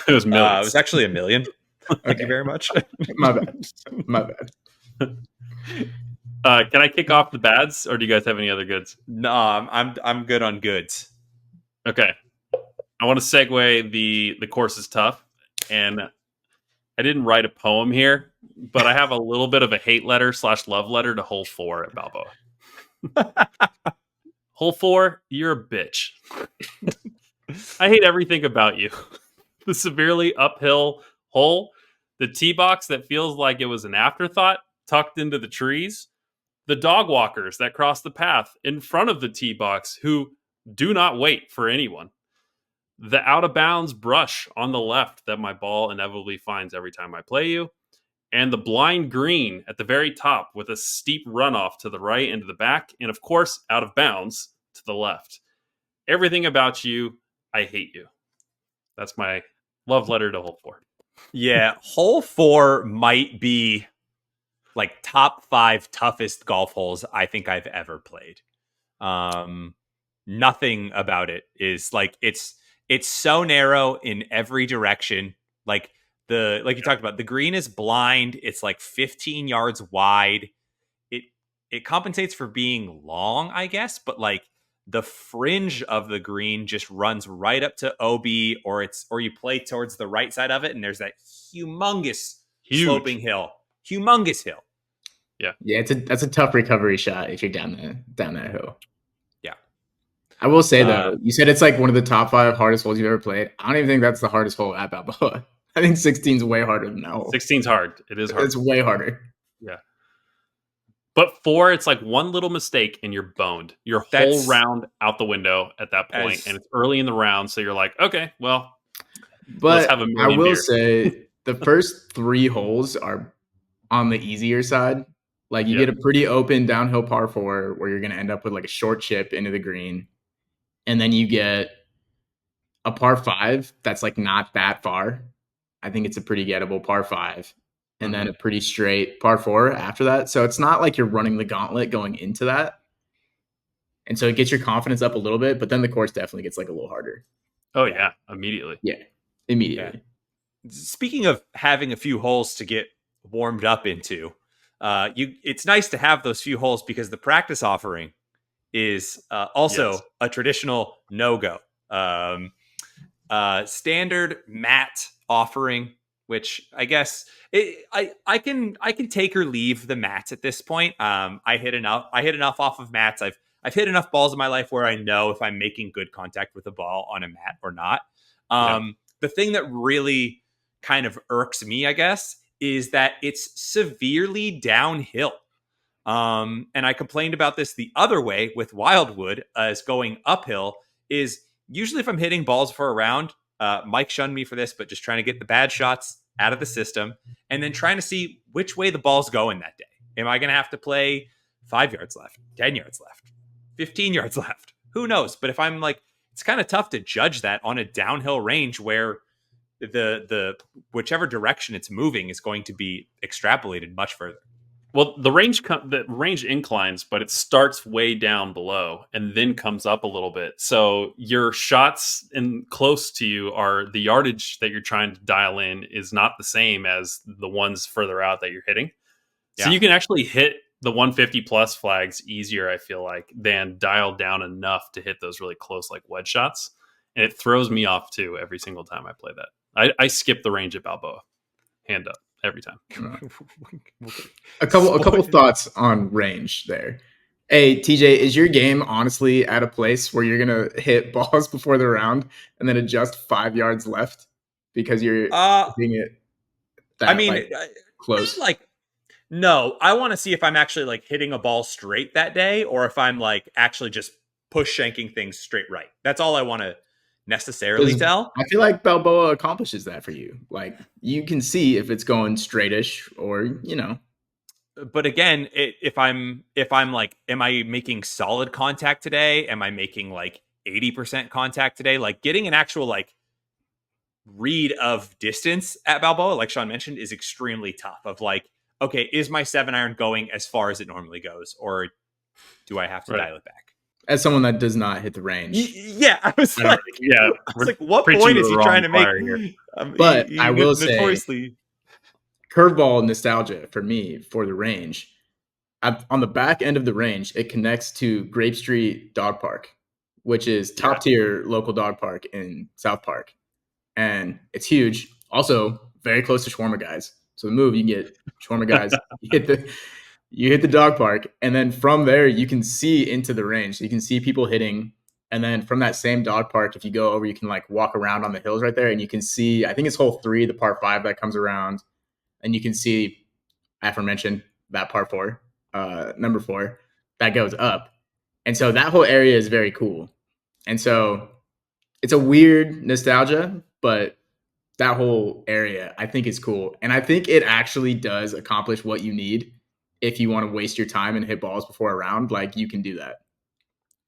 It was It millions. was actually 1 million. Thank you Okay. very much. My bad. My bad. Can I kick off the bads, or do you guys have any other goods? No, I'm good on goods. Okay. I want to segue. The course is tough, and I didn't write a poem here, but I have a little bit of a hate letter / love letter to hole 4 at Balboa. Hole 4, you're a bitch. I hate everything about you. The severely uphill hole, the tee box that feels like it was an afterthought tucked into the trees, the dog walkers that cross the path in front of the tee box who do not wait for anyone, the out of bounds brush on the left that my ball inevitably finds every time I play you, and the blind green at the very top with a steep runoff to the right and to the back, and of course, out of bounds to the left. Everything about you, I hate you. That's my love letter to hole 4. Yeah, hole 4 might be like top 5 toughest golf holes I think I've ever played. Nothing about it is like it's so narrow in every direction. Like you talked about, the green is blind. It's like 15 yards wide. It compensates for being long, I guess, but like the fringe of the green just runs right up to OB, or you play towards the right side of it, and there's that humongous sloping hill. Humongous hill. Yeah. Yeah, that's a tough recovery shot if you're down that hill. Yeah. I will say though, you said it's like one of the top 5 hardest holes you've ever played. I don't even think that's the hardest hole at Balboa. I think 16 is way harder than that hole. 16's hard. It is hard. It's way harder. Yeah. But 4, it's like one little mistake and you're boned. Your whole round out the window at that point, and it's early in the round, so you're like, okay, well, let's but have a million I will beers. say the first 3 holes are on the easier side. Like you get a pretty open downhill par 4 where you're going to end up with like a short chip into the green, and then you get a par 5 that's like not that far. I think it's a pretty gettable par 5. And then a pretty straight par 4 after that. So it's not like you're running the gauntlet going into that. And so it gets your confidence up a little bit, but then the course definitely gets like a little harder. Oh, yeah. Immediately. Yeah. Immediately. Yeah. Speaking of having a few holes to get warmed up into, it's nice to have those few holes because the practice offering is also a traditional no-go. Standard mat offering, which I guess I can take or leave the mats at this point. I hit enough off of mats. I've hit enough balls in my life where I know if I'm making good contact with the ball on a mat or not. The thing that really kind of irks me, I guess, is that it's severely downhill. And I complained about this the other way with Wildwood as going uphill is usually if I'm hitting balls for a round, Mike shunned me for this, but just trying to get the bad shots out of the system and then trying to see which way the ball's going that day. Am I going to have to play 5 yards left, 10 yards left, 15 yards left? Who knows? But if I'm like, it's kind of tough to judge that on a downhill range where the whichever direction it's moving is going to be extrapolated much further. Well, the range inclines, but it starts way down below and then comes up a little bit. So your shots in close to you are the yardage that you're trying to dial in is not the same as the ones further out that you're hitting. So you can actually hit the 150 plus flags easier, I feel like, than dial down enough to hit those really close like wedge shots. And it throws me off too every single time I play that. I skip the range at Balboa, hand up. Every time. A couple thoughts on range there. Hey, TJ, is your game honestly at a place where you're going to hit balls before the round and then adjust 5 yards left because you're hitting it that close? No, I want to see if I'm actually like hitting a ball straight that day or if I'm like actually just push shanking things straight right. That's all I want to necessarily tell. I feel like Balboa accomplishes that for you. Like you can see if it's going straightish or, But again, if I'm like, am I making solid contact today? Am I making like 80% contact today? Like getting an actual like read of distance at Balboa, like Shawn mentioned, is extremely tough. Of like, okay, is my 7-iron going as far as it normally goes, or do I have to dial it back? As someone that does not hit the range. I was like, what point is he trying to make here? But I will say, curveball nostalgia for me for the range. On the back end of the range, it connects to Grape Street Dog Park, which is top tier local dog park in South Park. And it's huge. Also, very close to Shawarma Guys. So the move, you can get Shawarma Guys, you hit the dog park, and then from there you can see into the range. So you can see people hitting, and then from that same dog park, if you go over, you can like walk around on the hills right there, and you can see, I think it's hole 3, the par 5 that comes around, and you can see aforementioned that par 4, number 4 that goes up, and so that whole area is very cool, and so it's a weird nostalgia, but that whole area I think is cool, and I think it actually does accomplish what you need. If you want to waste your time and hit balls before a round, like you can do that.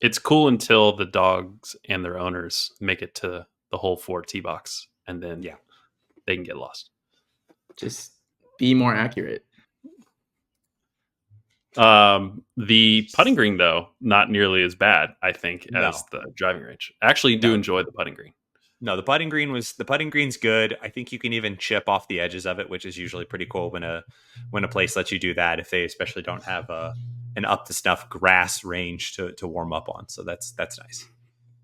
It's cool until the dogs and their owners make it to the hole 4 tee box, and then they can get lost. Just be more accurate. The putting green, though, not nearly as bad, I think, as the driving range. I actually do enjoy the putting green. No, the putting green's good. I think you can even chip off the edges of it, which is usually pretty cool when a place lets you do that, if they especially don't have an up to snuff grass range to warm up on. So that's nice.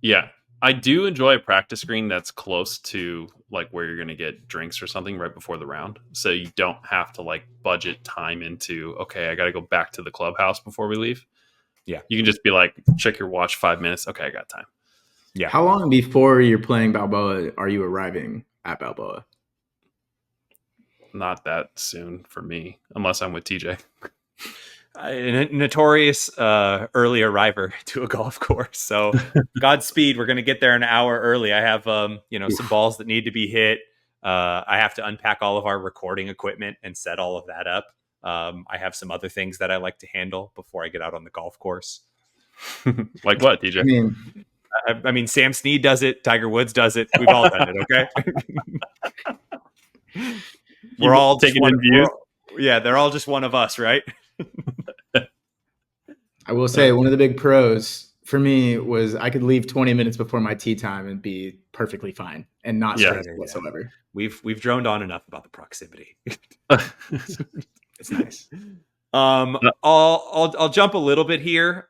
Yeah. I do enjoy a practice green that's close to like where you're going to get drinks or something right before the round. So you don't have to like budget time into, okay, I got to go back to the clubhouse before we leave. Yeah. You can just be like, check your watch, 5 minutes. Okay, I got time. Yeah. How long before you're playing Balboa are you arriving at Balboa? Not that soon for me, unless I'm with TJ. A notorious early arriver to a golf course. So Godspeed. We're going to get there an hour early. I have some balls that need to be hit. I have to unpack all of our recording equipment and set all of that up. I have some other things that I like to handle before I get out on the golf course. Like what, TJ? I mean, Sam Snead does it. Tiger Woods does it. We've all done it. Okay. We're all taking in views. Yeah. They're all just one of us, right? I will say one of the big pros for me was I could leave 20 minutes before my tee time and be perfecly fine and not stressed whatsoever. We've droned on enough about the proximity. It's nice. I'll jump a little bit here.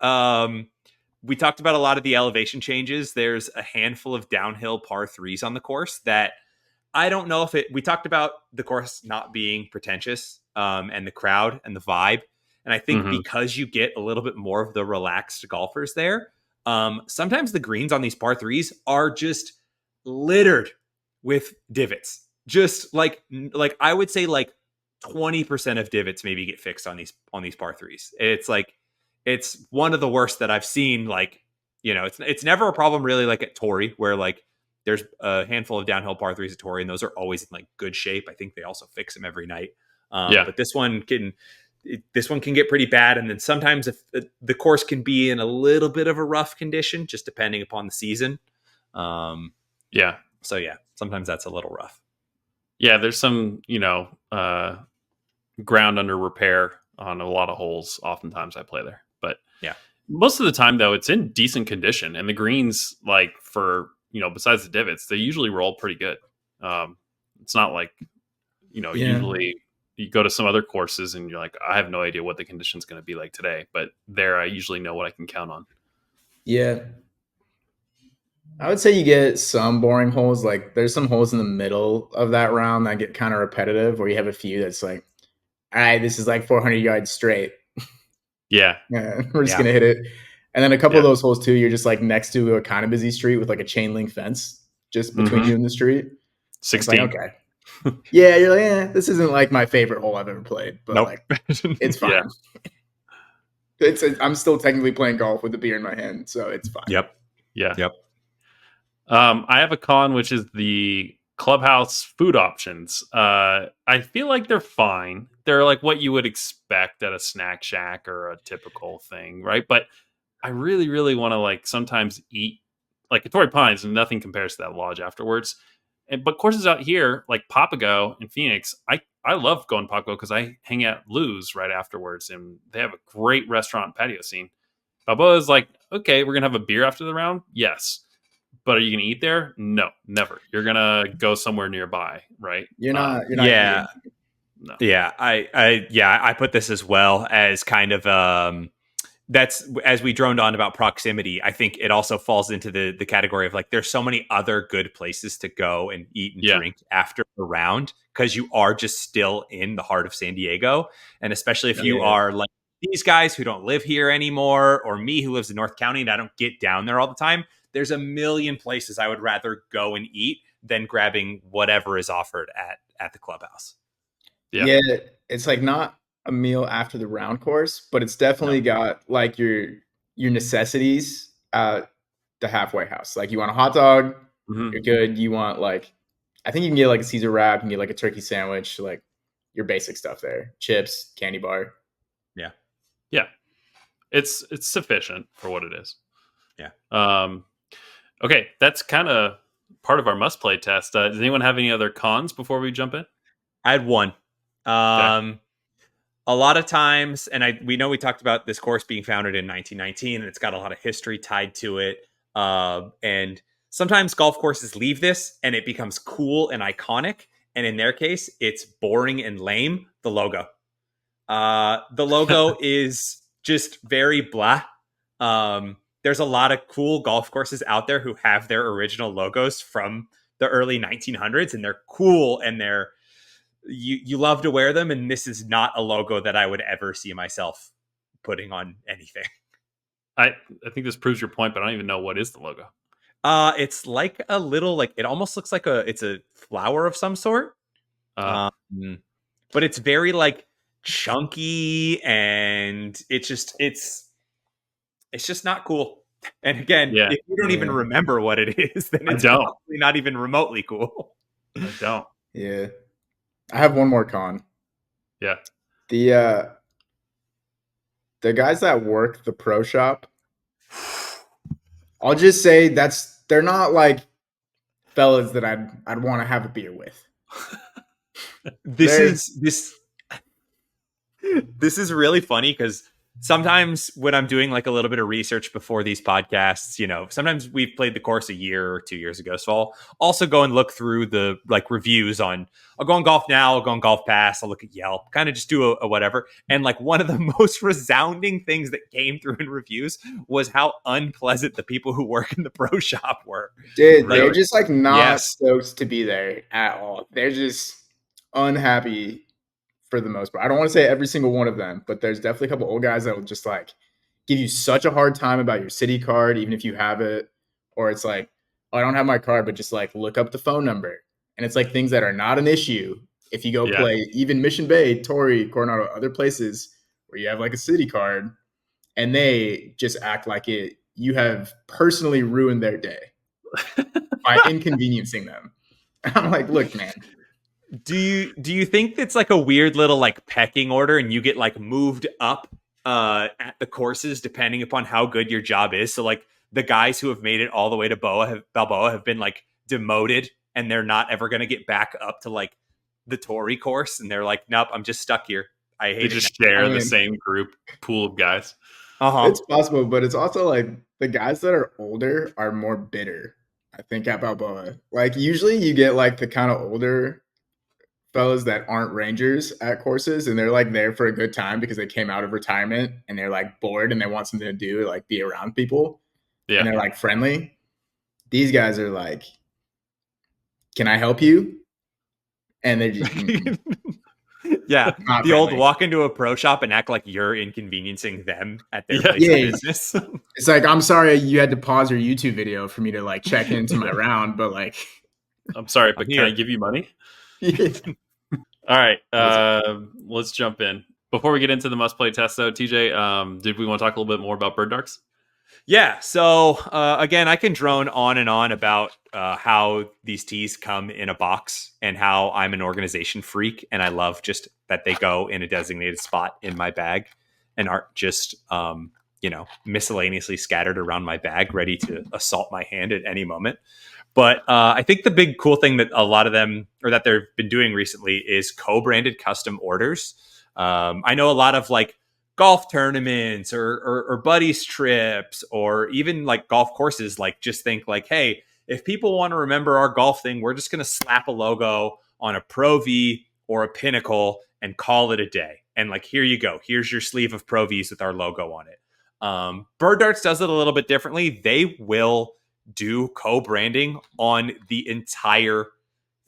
We talked about a lot of the elevation changes. There's a handful of downhill par 3s on the course that I don't know if we talked about the course not being pretentious, and the crowd and the vibe. And I think because you get a little bit more of the relaxed golfers there, sometimes the greens on these par threes are just littered with divots. Just like I would say like 20% of divots maybe get fixed on these par threes. It's one of the worst that I've seen. Like, it's never a problem really like at Torrey, where like there's a handful of downhill par threes at Torrey, and those are always in like good shape. I think they also fix them every night. But this one can get pretty bad. And then sometimes if the course can be in a little bit of a rough condition, just depending upon the season. So yeah, sometimes that's a little rough. Yeah, there's some, ground under repair on a lot of holes. Oftentimes I play there, but yeah, most of the time though, it's in decent condition, and the greens, like for, besides the divots, they usually roll pretty good. It's not like, usually you go to some other courses and you're like, I have no idea what the condition's going to be like today, but there I usually know what I can count on. Yeah. I would say you get some boring holes. Like there's some holes in the middle of that round that get kind of repetitive, where you have a few that's like, all right, this is like 400 yards straight. Yeah. We're just going to hit it. And then a couple of those holes too, you're just like next to a kind of busy street with like a chain link fence just between you and the street. 16. Like, okay. Yeah, you're like, this isn't like my favorite hole I've ever played, but like, it's fine. I'm still technically playing golf with a beer in my hand, so it's fine. Yep. I have a con, which is the clubhouse food options. I feel like they're fine. They're like what you would expect at a snack shack or a typical thing, right? But I really, really want to like sometimes eat like at Torrey Pines, and nothing compares to that lodge afterwards. But courses out here like Papago in Phoenix, I love going to Papago because I hang at Lou's right afterwards, and they have a great restaurant and patio scene. Balboa is like, okay, we're gonna have a beer after the round, yes, but are you gonna eat there? No, never. You're gonna go somewhere nearby, right? You're not. Yeah, no. Yeah, I put this as well as kind of that's as we droned on about proximity. I think it also falls into the category of like there's so many other good places to go and eat and drink after the round, because you are just still in the heart of San Diego, and especially if you are like these guys who don't live here anymore, or me who lives in North County and I don't get down there all the time. There's a million places I would rather go and eat than grabbing whatever is offered at the clubhouse. Yeah, it's like not a meal after the round course, but it's definitely got like your necessities at the halfway house. Like you want a hot dog, you're good. You want like, I think you can get like a Caesar wrap, you can get like a turkey sandwich, like your basic stuff there, chips, candy bar. Yeah, it's sufficient for what it is. Yeah. Okay, that's kind of part of our must play test. Does anyone have any other cons before we jump in? I had one. A lot of times, and we know we talked about this course being founded in 1919, and it's got a lot of history tied to it. And sometimes golf courses leave this, and it becomes cool and iconic. And in their case, it's boring and lame. The logo. The logo is just very blah. There's a lot of cool golf courses out there who have their original logos from the early 1900s, and they're cool and they're you love to wear them, and this is not a logo that I would ever see myself putting on anything. I think this proves your point, but I don't even know what is the logo. It's like a little, like it almost looks like it's a flower of some sort. But it's very like chunky, and it's just not cool. And again, if you don't even remember what it is, then it's probably not even remotely cool. I don't. Yeah. I have one more con. Yeah. The guys that work the pro shop, I'll just say they're not like fellas that I'd want to have a beer with. This is really funny because sometimes when I'm doing like a little bit of research before these podcasts, sometimes we've played the course a year or 2 years ago. So I'll also go and look through the like reviews I'll go on Golf Now, I'll go on Golf Pass, I'll look at Yelp, kind of just do a whatever. And like one of the most resounding things that came through in reviews was how unpleasant the people who work in the pro shop were. Dude, they're just like not stoked to be there at all. They're just unhappy for the most part. I don't want to say every single one of them, but there's definitely a couple old guys that will just like give you such a hard time about your city card, even if you have it. Or it's like, oh, I don't have my card, but just like look up the phone number. And it's like things that are not an issue if you go play even Mission Bay, Torrey, Coronado, other places where you have like a city card, and they just act like you have personally ruined their day by inconveniencing them. I'm like, look, man. Do you think it's like a weird little like pecking order, and you get like moved up at the courses depending upon how good your job is? So like the guys who have made it all the way to Balboa have been like demoted, and they're not ever going to get back up to like the Torrey course, and they're like, nope, I'm just stuck here. I hate they it. just share the same group pool of guys. It's possible, but it's also like the guys that are older are more bitter, I think, at Balboa. Like usually you get like the kind of older fellas that aren't rangers at courses, and they're like there for a good time because they came out of retirement and they're like bored and they want something to do, like be around people. Yeah. And they're like friendly. These guys are like, can I help you? And they're just yeah, not the friendly. old walk into a pro shop and act like you're inconveniencing them at their place of business. It's like, I'm sorry you had to pause your YouTube video for me to like check into my round, but like, I'm sorry, but can I give you money? All right, let's jump in. Before we get into the must play test, though, TJ, did we want to talk a little bit more about bird darts? Yeah. So again, I can drone on and on about how these tees come in a box and how I'm an organization freak, and I love just that they go in a designated spot in my bag and aren't just miscellaneously scattered around my bag, ready to assault my hand at any moment. But I think the big cool thing that a lot of them, or that they've been doing recently, is co-branded custom orders. I know a lot of like golf tournaments or buddies trips, or even like golf courses, like just think like, hey, if people want to remember our golf thing, we're just going to slap a logo on a Pro V or a Pinnacle and call it a day. And like, here you go. Here's your sleeve of Pro Vs with our logo on it. Bird Darts does it a little bit differently. They will do co-branding on the entire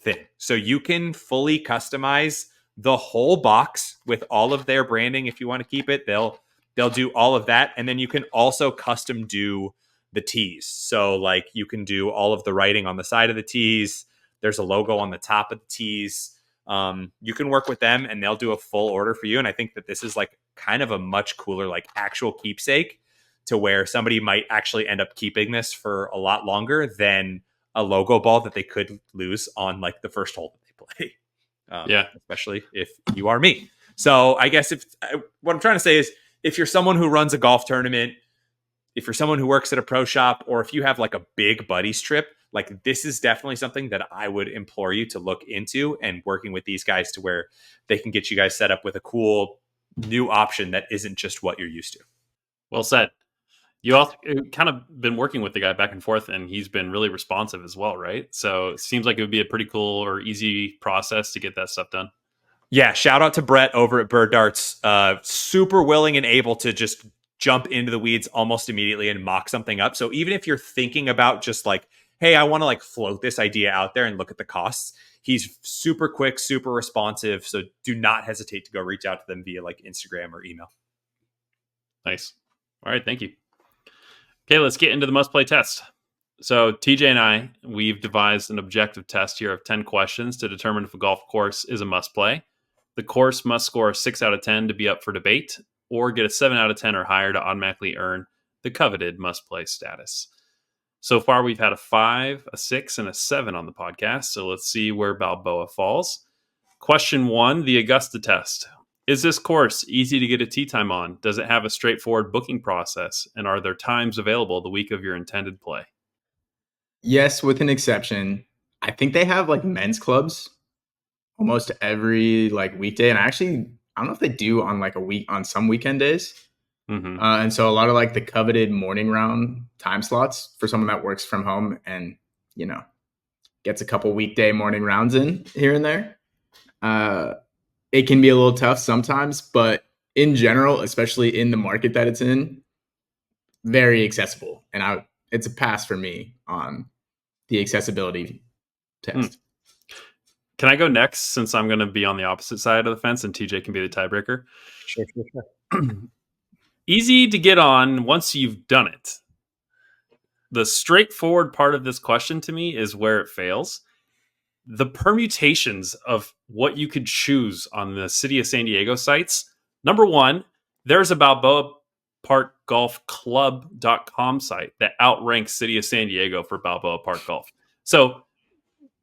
thing. So you can fully customize the whole box with all of their branding. If you want to keep it, they'll do all of that. And then you can also custom do the tees. So like you can do all of the writing on the side of the tees. There's a logo on the top of the tees. You can work with them and they'll do a full order for you. And I think that this is like kind of a much cooler, like actual keepsake, to where somebody might actually end up keeping this for a lot longer than a logo ball that they could lose on like the first hole that they play. Especially if you are me. So I guess what I'm trying to say is, if you're someone who runs a golf tournament, if you're someone who works at a pro shop, or if you have like a big buddies trip, like this is definitely something that I would implore you to look into, and working with these guys to where they can get you guys set up with a cool new option that isn't just what you're used to. Well said. You all kind of been working with the guy back and forth, and he's been really responsive as well, right? So it seems like it would be a pretty cool or easy process to get that stuff done. Yeah, shout out to Brett over at Bird Darts. Super willing and able to just jump into the weeds almost immediately and mock something up. So even if you're thinking about just like, hey, I want to like float this idea out there and look at the costs, he's super quick, super responsive. So do not hesitate to go reach out to them via like Instagram or email. Nice. All right, thank you. Okay, let's get into the must-play test. So TJ and I, we've devised an objective test here of 10 questions to determine if a golf course is a must-play. The course must score a 6 out of 10 to be up for debate, or get a 7 out of 10 or higher to automatically earn the coveted must-play status. So far, we've had a 5, a 6, and a 7 on the podcast, so let's see where Balboa falls. Question 1, the Augusta test. Is this course easy to get a tee time on? Does it have a straightforward booking process? And are there times available the week of your intended play? Yes, with an exception. I think they have like men's clubs almost every like weekday. And I don't know if they do on like on some weekend days. Mm-hmm. And so a lot of like the coveted morning round time slots for someone that works from home and, gets a couple weekday morning rounds in here and there. It can be a little tough sometimes, but in general, especially in the market that it's in, very accessible. And it's a pass for me on the accessibility test. Can I go next since I'm going to be on the opposite side of the fence and TJ can be the tiebreaker? Sure. Easy to get on once you've done it. The straightforward part of this question to me is where it fails. The permutations of what you could choose on the City of San Diego sites. Number one, there's a Balboa Park Golf Club.com site that outranks City of San Diego for Balboa Park Golf. So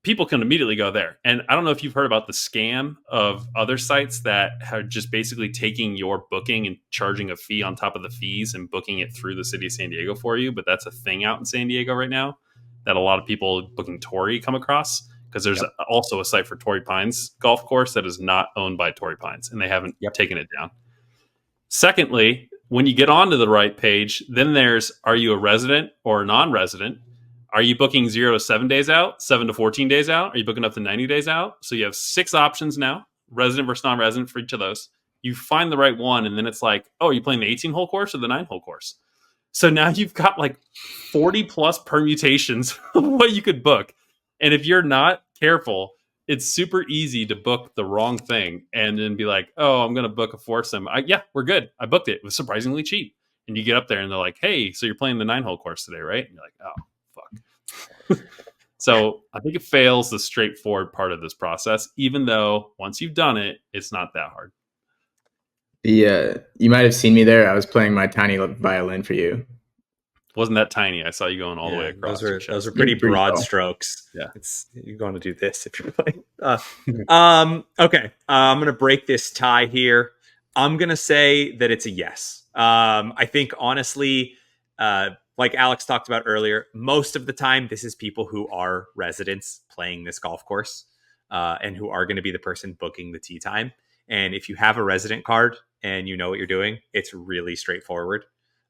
people can immediately go there. And I don't know if you've heard about the scam of other sites that are just basically taking your booking and charging a fee on top of the fees and booking it through the City of San Diego for you. But that's a thing out in San Diego right now that a lot of people booking Torrey come across, because there's also a site for Torrey Pines Golf Course that is not owned by Torrey Pines, and they haven't taken it down. Secondly, when you get onto the right page, then there's, are you a resident or a non-resident? Are you booking 0 to 7 days out, 7 to 14 days out? Are you booking up to 90 days out? So you have 6 options now, resident versus non-resident for each of those. You find the right one, and then it's like, oh, are you playing the 18-hole course or the 9-hole course? So now you've got like 40 plus permutations of what you could book. And if you're not careful, it's super easy to book the wrong thing and then be like, oh, I'm going to book a foursome. Yeah, we're good. I booked it. It was surprisingly cheap. And you get up there and they're like, hey, so you're playing the 9-hole course today, right? And you're like, oh, fuck. So I think it fails the straightforward part of this process, even though once you've done it, it's not that hard. You might have seen me there. I was playing my tiny violin for you. Wasn't that tiny? I saw you going all the way across. Those are pretty broad strokes. Yeah, you're going to do this if you're playing. Okay, I'm going to break this tie here. I'm going to say that it's a yes. I think honestly, like Alex talked about earlier, most of the time this is people who are residents playing this golf course, and who are going to be the person booking the tee time. And if you have a resident card and you know what you're doing, it's really straightforward.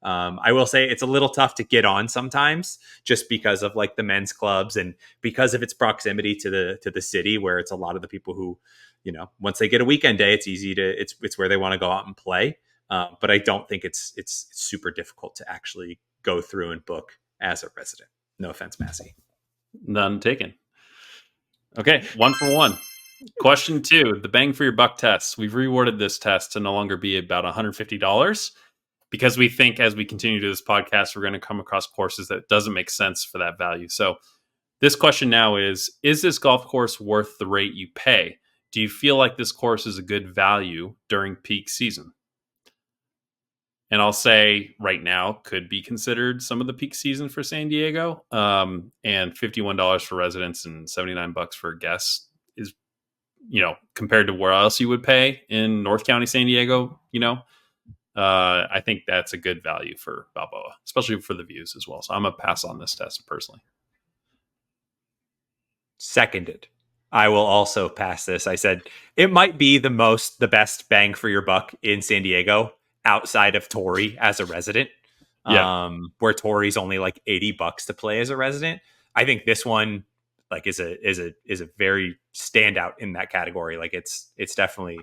I will say it's a little tough to get on sometimes, just because of like the men's clubs and because of its proximity to the city, where it's a lot of the people who, you know, once they get a weekend day, it's easy to it's where they want to go out and play. But I don't think it's super difficult to actually go through and book as a resident. No offense, Massey. None taken. Okay, 1 for 1. Question 2, the bang for your buck test. We've reworded this test to no longer be about $150, because we think as we continue to do this podcast, we're going to come across courses that doesn't make sense for that value. So this question now is this golf course worth the rate you pay? Do you feel like this course is a good value during peak season? And I'll say right now could be considered some of the peak season for San Diego. And $51 for residents and $79 for guests is, you know, compared to where else you would pay in North County, San Diego, you know, I think that's a good value for Balboa, especially for the views as well. So I'm going to pass on this test personally. Seconded. I will also pass this. I said it might be the best bang for your buck in San Diego outside of Torrey as a resident. Where Torrey's only like $80 to play as a resident. I think this one like is a very standout in that category. Like it's definitely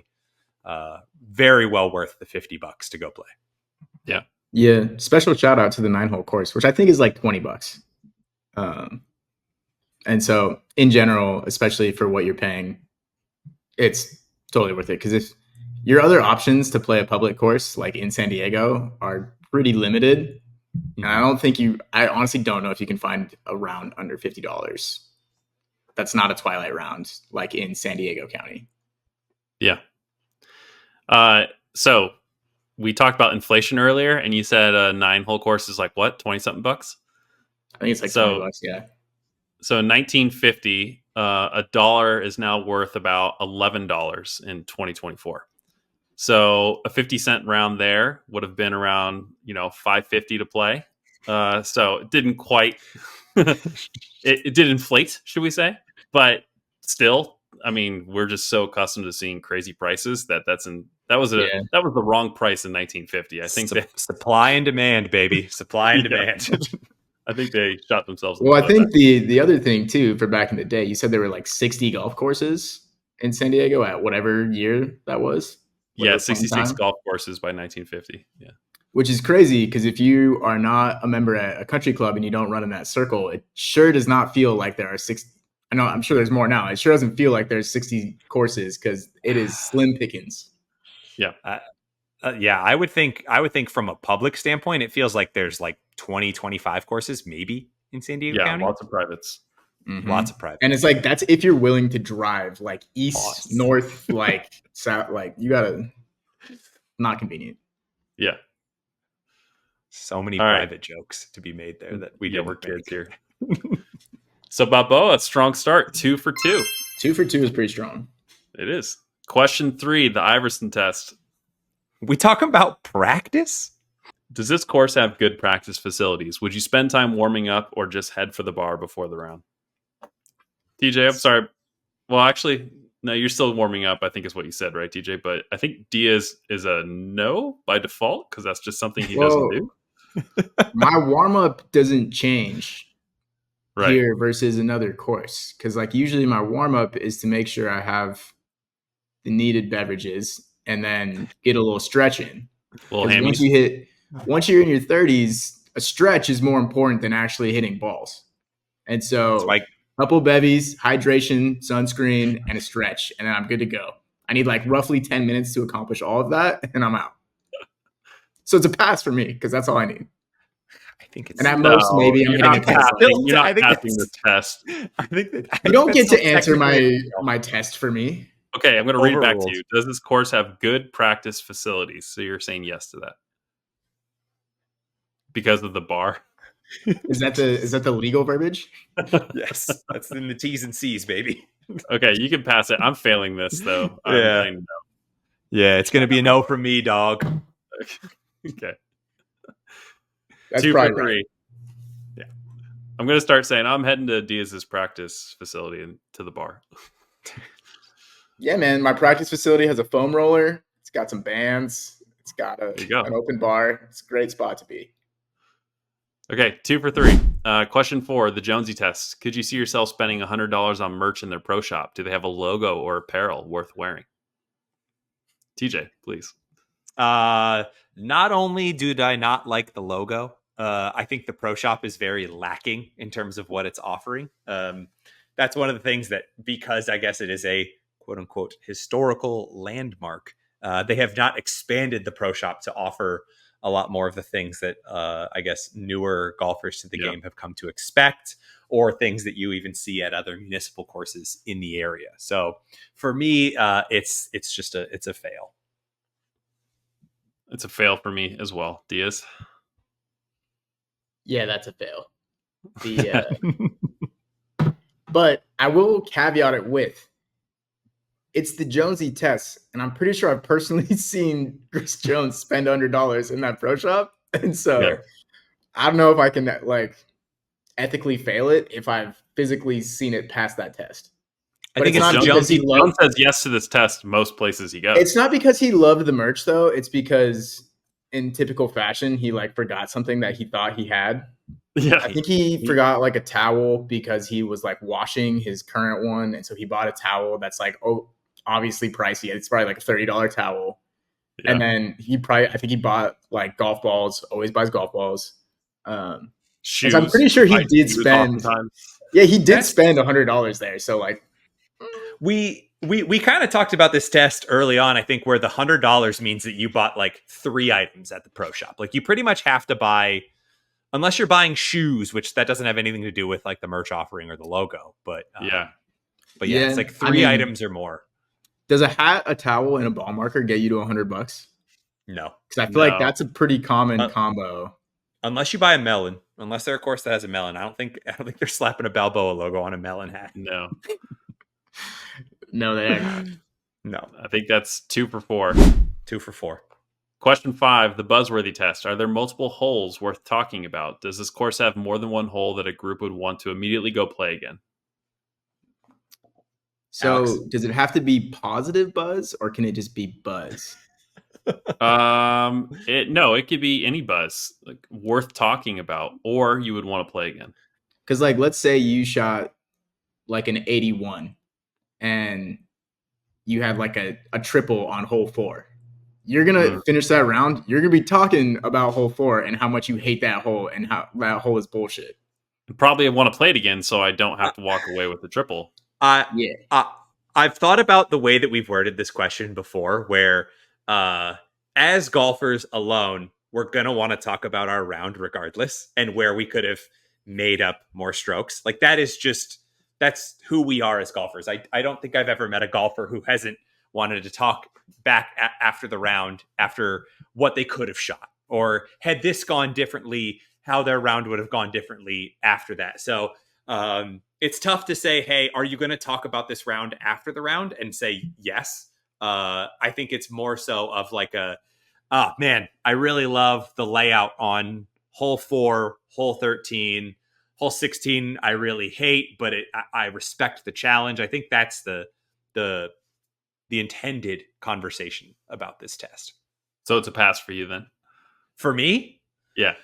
very well worth the $50 to go play. Yeah. Special shout out to the 9-hole course, which I think is like $20. And so in general, especially for what you're paying, it's totally worth it. Because if your other options to play a public course like in San Diego are pretty limited, and I honestly don't know if you can find a round under $50. That's not a twilight round like in San Diego County. Yeah. So we talked about inflation earlier, and you said a 9-hole course is like what, 20-something bucks? I think it's like $20. Yeah. So in 1950, a dollar is now worth about $11 in 2024. So a 50-cent round there would have been around, $5.50 to play. So it didn't quite, it did inflate, should we say? But still, I mean, we're just so accustomed to seeing crazy prices that was the wrong price in 1950. I think supply and demand, baby, supply and demand. I think they shot themselves. Well, I think the other thing too, for back in the day, you said there were like 60 golf courses in San Diego at whatever year that was. Yeah, 66 golf courses by 1950. Yeah. Which is crazy because if you are not a member at a country club and you don't run in that circle, it sure does not feel like there are I know, I'm sure there's more now. It sure doesn't feel like there's 60 courses because it is slim pickings. Yeah. Yeah, I would think from a public standpoint, it feels like there's like 20, 25 courses maybe in San Diego County. Lots of privates. Mm-hmm. Lots of private. And it's like, that's if you're willing to drive like east, north, like south, like you gotta, not convenient. Yeah. So many private jokes to be made there that we didn't kids here. So Balboa, a strong start, 2 for 2. 2 for 2 is pretty strong. It is. Question 3, the Iverson test. We talk about practice? Does this course have good practice facilities? Would you spend time warming up or just head for the bar before the round? TJ, I'm sorry. Well, actually, no, you're still warming up, I think is what you said, right, TJ? But I think Diaz is a no by default because that's just something he doesn't do. My warm-up doesn't change here versus another course because like usually my warm-up is to make sure I have the needed beverages and then get a little stretch in. Once you're in your 30s, a stretch is more important than actually hitting balls. And so a couple bevies, hydration, sunscreen, and a stretch, and then I'm good to go. I need like roughly 10 minutes to accomplish all of that, and I'm out. So it's a pass for me because that's all I need. I think it's, and at most, maybe I'm getting a test. You're not passing the test. I think you don't get to answer my test for me. Okay, I'm going to read it back to you. Does this course have good practice facilities? So you're saying yes to that because of the bar. Is that the legal verbiage? Yes, that's in the T's and C's, baby. Okay, you can pass it. I'm failing this though. Yeah, it's going to be a no from me, dog. Okay. That's 2 for 3. Right. Yeah. I'm going to start saying I'm heading to Diaz's practice facility and to the bar. Yeah, man. My practice facility has a foam roller. It's got some bands. It's got an open bar. It's a great spot to be. Okay, 2 for 3. Question 4, the Jonesy test. Could you see yourself spending $100 on merch in their pro shop? Do they have a logo or apparel worth wearing? TJ, please. Not only do I not like the logo, I think the pro shop is very lacking in terms of what it's offering. That's one of the things that, because I guess it is a quote unquote historical landmark, they have not expanded the pro shop to offer a lot more of the things that I guess newer golfers to the game have come to expect, or things that you even see at other municipal courses in the area. So for me, it's a fail. It's a fail for me as well. Diaz? Yeah, that's a fail. But I will caveat it with, it's the Jonesy test, and I'm pretty sure I've personally seen Chris Jones spend $100 in that pro shop, and so I don't know if I can like ethically fail it if I've physically seen it pass that test. I think it's not because Jones says yes to this test most places he goes. It's not because he loved the merch though. It's because in typical fashion, he like forgot something that he thought he had. Yeah, I think he forgot like a towel because he was like washing his current one, and so he bought a towel that's like obviously pricey. It's probably like a $30 towel. Yeah. And then I think he bought like golf balls. Always buys golf balls. Shoes. I'm pretty sure he did spend. Yeah, he did spend $100 there. So like, we kind of talked about this test early on. I think where the $100 means that you bought like 3 items at the pro shop. Like you pretty much have to buy, unless you're buying shoes, which that doesn't have anything to do with like the merch offering or the logo. But it's like 3 items or more. Does a hat, a towel, and a ball marker get you to $100? No, because I feel like that's a pretty common combo. Unless you buy a melon, unless they're a course that has a melon, I don't think they're slapping a Balboa logo on a melon hat. No, no, they are not. No, I think that's 2 for 4. 2 for 4. Question 5, the buzzworthy test. Are there multiple holes worth talking about? Does this course have more than one hole that a group would want to immediately go play again? So Alex, does it have to be positive buzz or can it just be buzz? It could be any buzz, like worth talking about, or you would want to play again. Because like, let's say you shot like an 81 and you had like a triple on hole 4. You're going to finish that round. You're going to be talking about hole 4 and how much you hate that hole and how that hole is bullshit. Probably want to play it again, so I don't have to walk away with the triple. Yeah. I've thought about the way that we've worded this question before, where as golfers alone, we're gonna want to talk about our round regardless, and where we could have made up more strokes. Like that's who we are as golfers. I don't think I've ever met a golfer who hasn't wanted to talk back after the round, after what they could have shot, or had this gone differently, how their round would have gone differently after that. So it's tough to say, hey, are you going to talk about this round after the round, and say yes? I think it's more so of like man, I really love the layout on hole 4, hole 13, hole 16. I really hate, but I respect the challenge. I think that's the intended conversation about this test. So it's a pass for you then? For me? Yeah.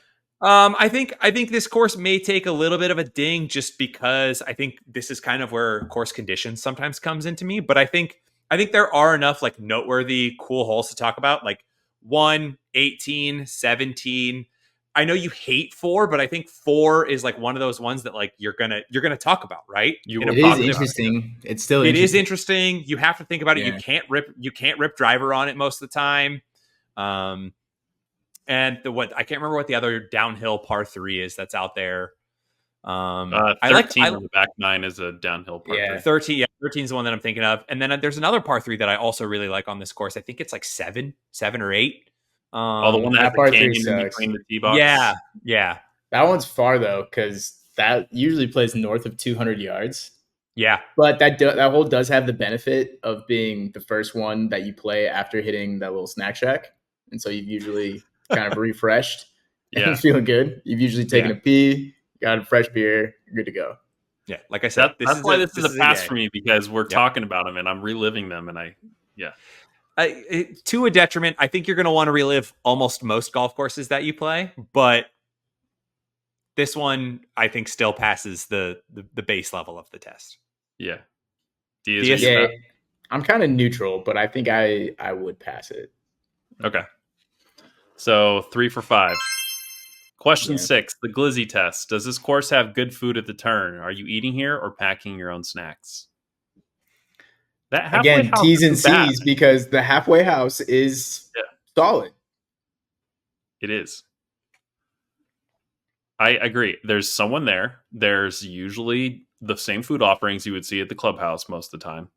I think this course may take a little bit of a ding, just because I think this is kind of where course conditions sometimes comes into me. But I think there are enough like noteworthy cool holes to talk about, like 1, 18, 17. I know you hate 4, but I think 4 is like one of those ones that like you're gonna talk about, right? It is interesting. It's still it is interesting. You have to think about it. Yeah. You can't rip driver on it most of the time. And I can't remember what the other downhill par 3 is that's out there. 13 on the back 9 is a downhill par 3. 13. Yeah, 13 is the one that I'm thinking of. And then there's another par 3 that I also really like on this course. I think it's like 7 or 8. The one that has the canyon in between the tee box. Yeah. That one's far though, because that usually plays north of 200 yards. Yeah, but that hole does have the benefit of being the first one that you play after hitting that little snack shack, and so you've usually kind of refreshed and feeling good. You've usually taken a pee, got a fresh beer, you're good to go. Yeah, like I said, that's why this is a pass for me, because we're talking about them and I'm reliving them, and to a detriment. I think you're going to want to relive almost most golf courses that you play, but this one I think still passes the base level of the test. Yeah. I'm kind of neutral, but I think I would pass it. Okay. So 3 for 5. Question 6, the Glizzy test. Does this course have good food at the turn? Are you eating here or packing your own snacks? That halfway again, house T's and bad. C's, because the halfway house is solid. It is. I agree. There's someone there. There's usually the same food offerings you would see at the clubhouse most of the time.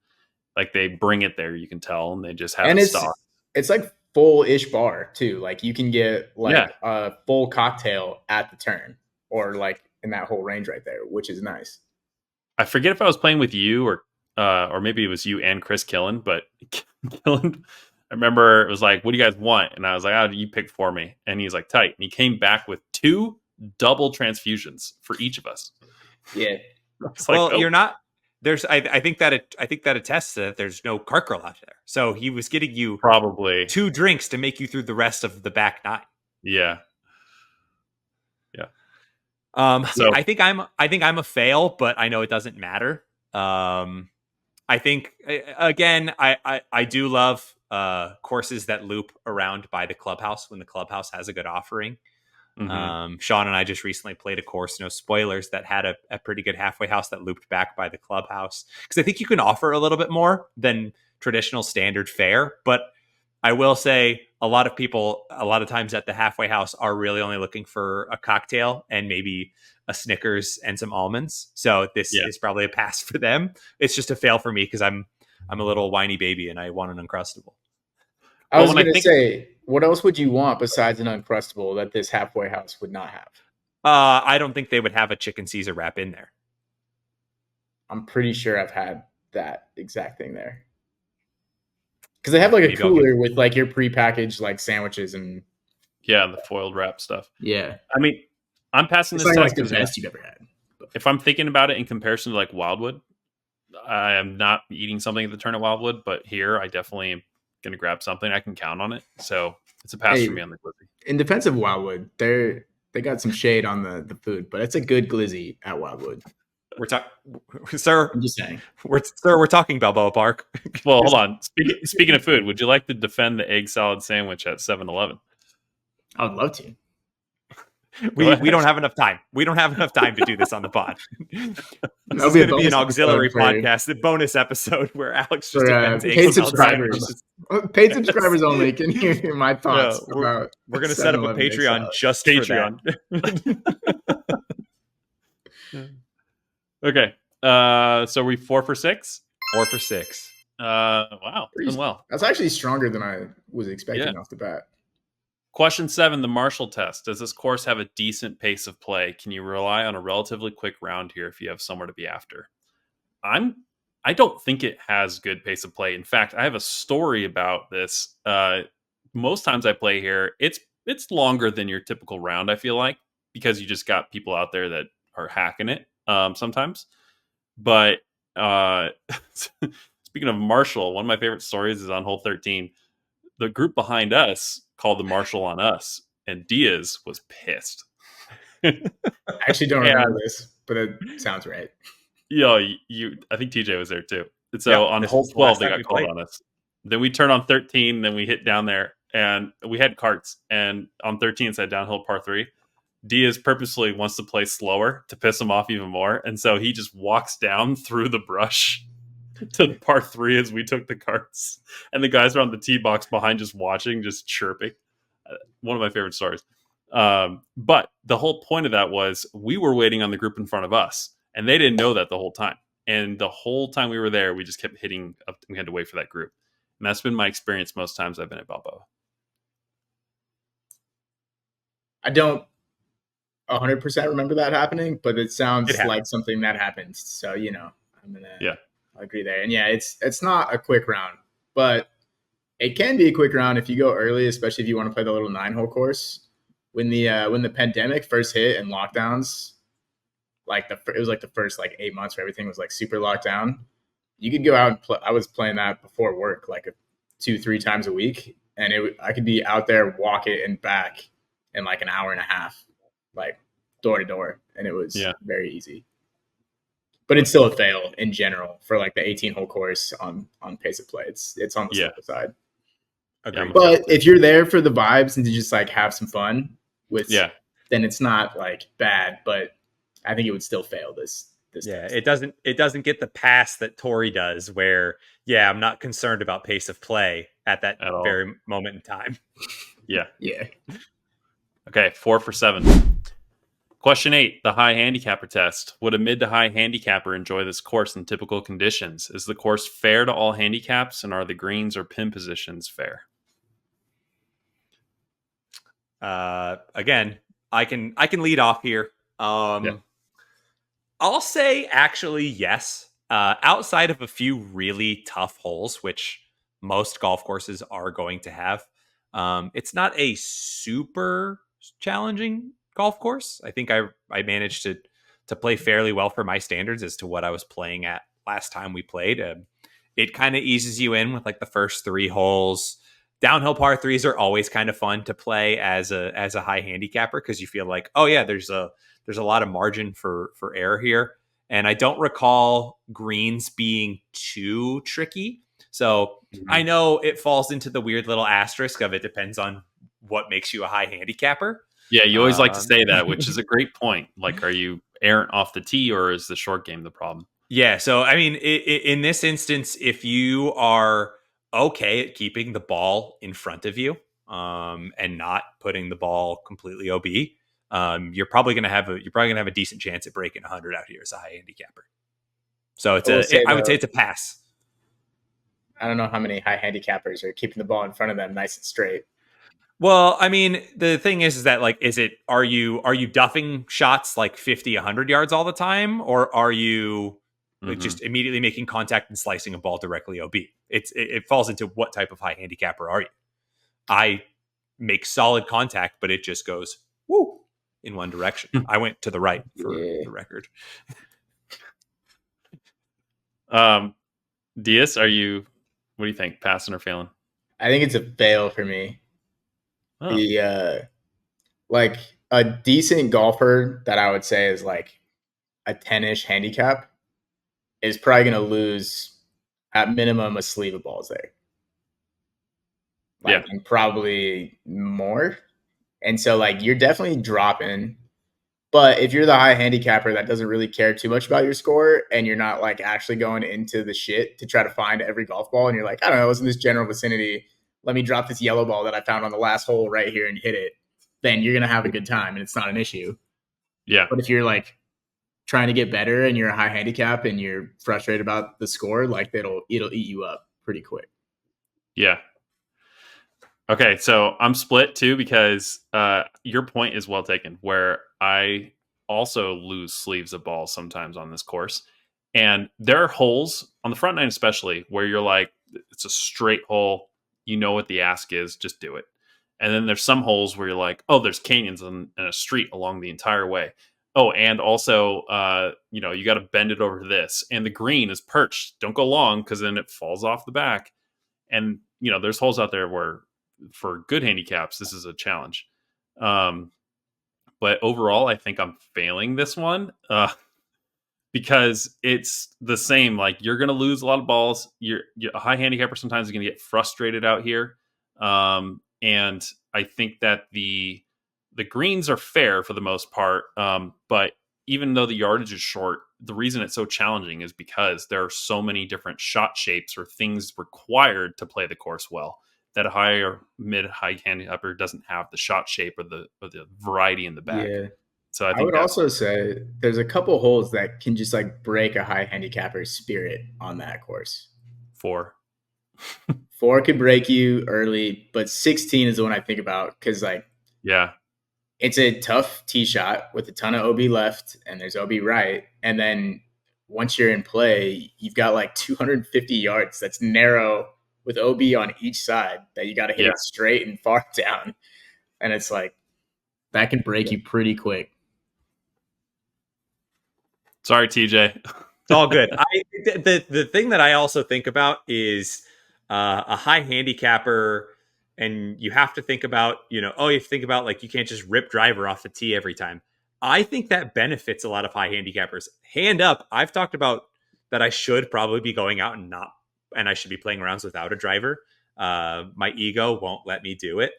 Like they bring it there, you can tell, and they just have it stocked. It's like full-ish bar too. Like you can get like a full cocktail at the turn, or like in that whole range right there, which is nice. I forget if I was playing with you or maybe it was you and Chris Killen, but Killen, I remember it was like, what do you guys want? And I was like, oh, you pick for me. And he's like, tight. And he came back with 2 double transfusions for each of us. Yeah. You're not. There's. I think that attests that there's no cart girl out there. So he was getting you probably 2 drinks to make you through the rest of the back 9. Yeah. So I think I'm a fail, but I know it doesn't matter. I think again, I do love courses that loop around by the clubhouse when the clubhouse has a good offering. Mm-hmm. Shawn and I just recently played a course, no spoilers, that had a pretty good halfway house that looped back by the clubhouse, because I think you can offer a little bit more than traditional standard fare. But I will say a lot of people, a lot of times at the halfway house, are really only looking for a cocktail and maybe a Snickers and some almonds. So this is probably a pass for them. It's just a fail for me because I'm a little whiny baby and I want an Uncrustable. I was going to say, what else would you want besides an Uncrustable that this halfway house would not have? I don't think they would have a chicken Caesar wrap in there. I'm pretty sure I've had that exact thing there. Because they have like a cooler with like your prepackaged like sandwiches and the foiled wrap stuff. Yeah. I mean, I'm passing this test like the best you've ever had. If I'm thinking about it in comparison to like Wildwood, I am not eating something at the turn of Wildwood, but here I definitely am going to grab something. I can count on it. So it's a pass for me on the Glizzy. In defense of Wildwood, they got some shade on the food, but it's a good Glizzy at Wildwood. Sir, I'm just saying. We're talking Balboa Park. Well, hold on. Speaking of food, would you like to defend the egg salad sandwich at 7-Eleven? I would love to. We don't have enough time. We don't have enough time to do this on the pod. This is going to be an auxiliary podcast, the bonus episode where Alex just defends paid subscribers. Paid subscribers only can hear my thoughts about. We're going to set up a Patreon just for that. Okay. So we 4 for 6? 4 for 6. Wow. Well, that's actually stronger than I was expecting off the bat. Question 7, the Marshall test. Does this course have a decent pace of play? Can you rely on a relatively quick round here if you have somewhere to be after? I don't think it has good pace of play. In fact, I have a story about this. Most times I play here, it's longer than your typical round, I feel like, because you just got people out there that are hacking it sometimes. But speaking of Marshall, one of my favorite stories is on hole 13. The group behind us called the Marshall on us, and Diaz was pissed. I actually don't remember this, but it sounds right. I think TJ was there too. And so on hole 12, they got called on us. Then we turned on 13, then we hit down there, and we had carts. And on 13, it's that downhill par 3. Diaz purposely wants to play slower to piss him off even more. And so he just walks down through the brush to the par 3 as we took the carts. And the guys are on the tee box behind just watching, just chirping. One of my favorite stories. But the whole point of that was we were waiting on the group in front of us. And they didn't know that the whole time. And the whole time we were there, we just kept hitting up. We had to wait for that group. And that's been my experience most times I've been at Balboa. I don't 100% remember that happening, but it sounds like something that happened. So, I'm going to agree there. And it's not a quick round, but it can be a quick round if you go early, especially if you want to play the little 9-hole course. When the pandemic first hit and lockdowns, it was like the first 8 months where everything was super locked down. You could go out and play. I was playing that before work, 2-3 times a week, and I could be out there, walk it and back in an hour and a half, door to door, and it was very easy. But it's still a fail in general for the 18-hole course on pace of play. It's on the slower side. Agreed. But if you're there for the vibes and to just have some fun with, then it's not bad, but I think it would still fail this test. It doesn't get the pass that Torrey does where, I'm not concerned about pace of play at that very moment in time. Yeah. Okay, 4 for 7. Question 8, the high handicapper test. Would a mid to high handicapper enjoy this course in typical conditions? Is the course fair to all handicaps, and are the greens or pin positions fair? Again, I can lead off here. I'll say actually yes. Outside of a few really tough holes, which most golf courses are going to have, it's not a super challenging golf course. I think I managed to play fairly well for my standards as to what I was playing at last time we played. It kind of eases you in with the first 3 holes. Downhill par 3s are always kind of fun to play as a high handicapper because you feel there's a lot of margin for error here. And I don't recall greens being too tricky. So I know it falls into the weird little asterisk of it depends on what makes you a high handicapper. Yeah, you always like to say that, which is a great point. Are you errant off the tee, or is the short game the problem? Yeah, so I mean, in this instance, if you are okay at keeping the ball in front of you and not putting the ball completely OB, you're probably gonna have a decent chance at breaking 100 out here as a high handicapper. So I would say it's a pass. I don't know how many high handicappers are keeping the ball in front of them nice and straight. Well, I mean, the thing is that are you duffing shots 50, 100 yards all the time, or are you just immediately making contact and slicing a ball directly OB? It falls into what type of high handicapper are you? I make solid contact, but it just goes woo in one direction. I went to the right for the record. Diaz, what do you think? Passing or failing? I think it's a fail for me. Oh. A decent golfer that I would say is a 10-ish handicap is probably going to lose at minimum a sleeve of balls there. And probably more. And so like you're definitely dropping. But if you're the high handicapper that doesn't really care too much about your score and you're not like actually going into the shit to try to find every golf ball and you're like, I don't know, it's in this general vicinity. Let me drop this yellow ball that I found on the last hole right here and hit it. Then you're going to have a good time and it's not an issue. Yeah. But if you're like trying to get better and you're a high handicap and you're frustrated about the score, like it'll eat you up pretty quick. Yeah. Okay, so I'm split too because your point is well taken. Where I also lose sleeves of balls sometimes on this course, and there are holes on the front nine, especially where you're like, it's a straight hole. You know what the ask is, just do it. And then there's some holes where you're like, oh, there's canyons and a street along the entire way. Oh, and also, you got to bend it over this, and the green is perched. Don't go long because then it falls off the back. And there's holes out there where, for good handicaps, this is a challenge. But overall, I think I'm failing this one because it's the same. Like, you're going to lose a lot of balls. You're a high handicapper sometimes is going to get frustrated out here. And I think that the greens are fair for the most part. But even though the yardage is short, the reason it's so challenging is because there are so many different shot shapes or things required to play the course well that a high or mid-high handicapper doesn't have the shot shape or the variety in the bag. Yeah. So I I think would also say there's a couple holes that can just like break a high handicapper's spirit on that course. 4. 4 could break you early, but 16 is the one I think about because like it's a tough tee shot with a ton of OB left and there's OB right. And then once you're in play, you've got like 250 yards that's narrow with OB on each side that you got to hit it straight and far down. And it's like, that can break you pretty quick. Sorry, TJ. It's all good. The thing that I also think about is a high handicapper, and you have to think about, you have to think about like you can't just rip driver off the tee every time. I think that benefits a lot of high handicappers. Hand up, I've talked about that I should probably be going out and I should be playing rounds without a driver. My ego won't let me do it.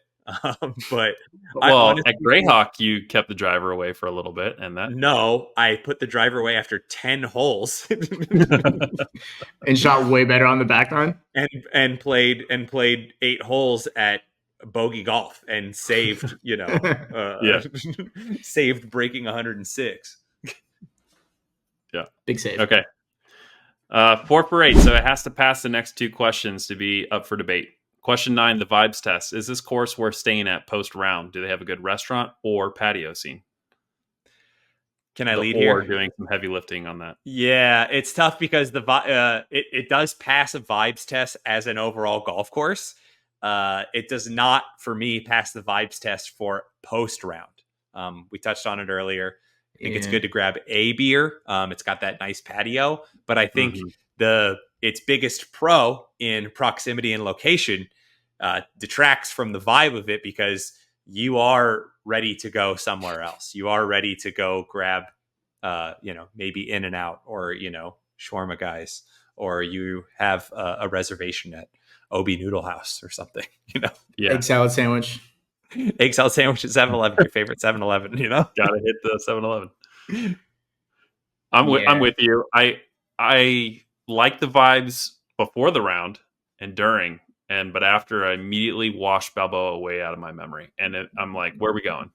But at Greyhawk, you kept the driver away for a little bit, and that I put the driver away after 10 holes and shot way better on the back nine, and played 8 holes at bogey golf and saved saved breaking 106. Yeah, big save. Okay, 4 for 8, so it has to pass the next 2 questions to be up for debate. Question 9, the vibes test. Is this course worth staying at post round? Do they have a good restaurant or patio scene? Can I lead here? Or doing some heavy lifting on that? Yeah, it's tough because it does pass a vibes test as an overall golf course. It does not, for me, pass the vibes test for post round. We touched on it earlier. I think it's good to grab a beer. It's got that nice patio, but I think its biggest pro in proximity and location detracts from the vibe of it because you are ready to go somewhere else. You are ready to go grab, maybe In and Out or, shawarma guys, or you have a reservation at OB Noodle House or something, Egg salad sandwich. Egg salad sandwich at 7-Eleven, your favorite 7-Eleven, Gotta hit the 7-Eleven. I'm with you. I like the vibes before the round and during, but after I immediately washed Balboa away out of my memory, and I'm like, where are we going?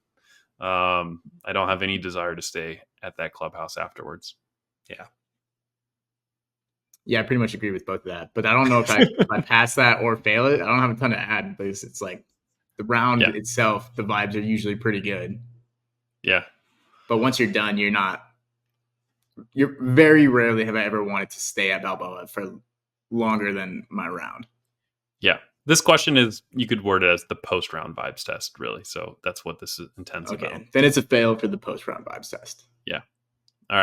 I don't have any desire to stay at that clubhouse afterwards. Yeah, I pretty much agree with both of that. But I don't know if I pass that or fail it. I don't have a ton to add, but it's like the round itself, the vibes are usually pretty good. Yeah. But once you're done, you're very rarely have I ever wanted to stay at Balboa for longer than my round. Yeah. This question is, you could word it as the post-round vibes test, really. So that's what this intends about. Then it's a fail for the post-round vibes test. Yeah. All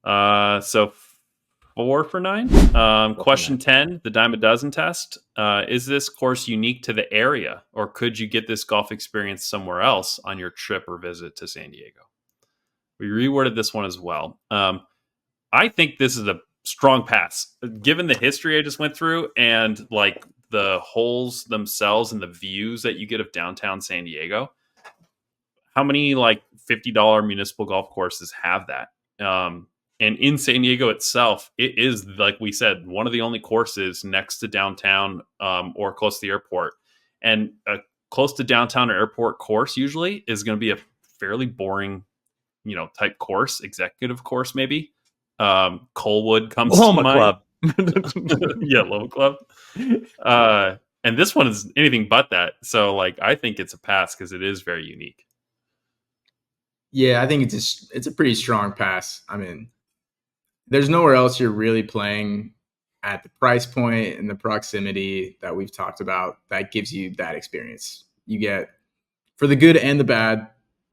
right. So 4 for 9. Question 10, the dime a dozen test. Is this course unique to the area, or could you get this golf experience somewhere else on your trip or visit to San Diego? We reworded this one as well. I think this is a strong pass, given the history I just went through and like the holes themselves and the views that you get of downtown San Diego. how many like $50 municipal golf courses have that? And in San Diego itself, it is, like we said, one of the only courses next to downtown or close to the airport. And a close to downtown or airport course usually is going to be a fairly boring, type course, executive course maybe. Coalwood comes to Loma mind. Club. Yeah, Loma Club. And this one is anything but that. So, like, I think it's a pass because it is very unique. Yeah, I think it's a pretty strong pass. I mean, there's nowhere else you're really playing at the price point and the proximity that we've talked about that gives you that experience. You get, for the good and the bad,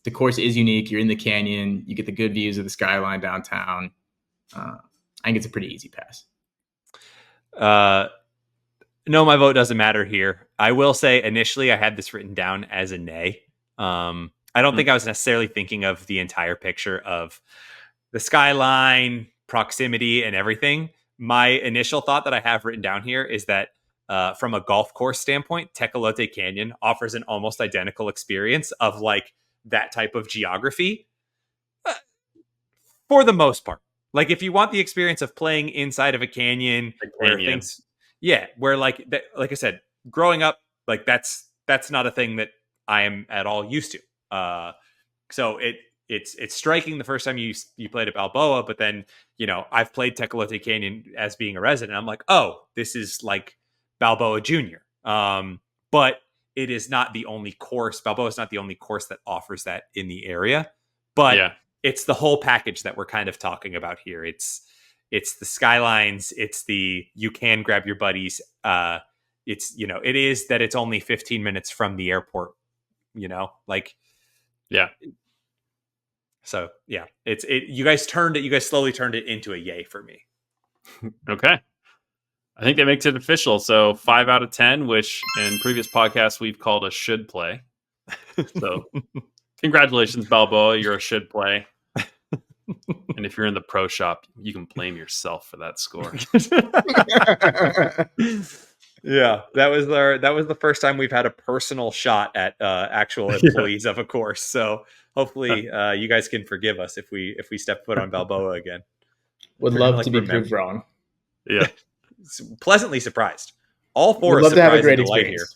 the course is unique. You're in the canyon. You get the good views of the skyline downtown. I think it's a pretty easy pass. No, my vote doesn't matter here. I will say initially I had this written down as a nay. I don't think I was necessarily thinking of the entire picture of the skyline, proximity, and everything. My initial thought that I have written down here is that from a golf course standpoint, Tecolote Canyon offers an almost identical experience of like that type of geography for the most part. Like if you want the experience of playing inside of a canyon, where things, where like I said, growing up, like that's not a thing that I am at all used to. So it's striking the first time you played at Balboa, but then I've played Tecolote Canyon as being a resident. I'm like, oh, this is like Balboa Junior. But it is not the only course. Balboa is not the only course that offers that in the area. But it's the whole package that we're kind of talking about here. It's the skylines. It's you can grab your buddies. It's it is that it's only 15 minutes from the airport. So yeah, you guys slowly turned it into a yay for me. Okay. I think that makes it official. So 5 out of 10, which in previous podcasts we've called a should play. So congratulations, Balboa. You're a should play. And if you're in the pro shop, you can blame yourself for that score. Yeah, that was the first time we've had a personal shot at actual employees of a course. So hopefully you guys can forgive us if we step foot on Balboa again. Would love to be proved wrong. Yeah. Pleasantly surprised. All four would love to have a great experience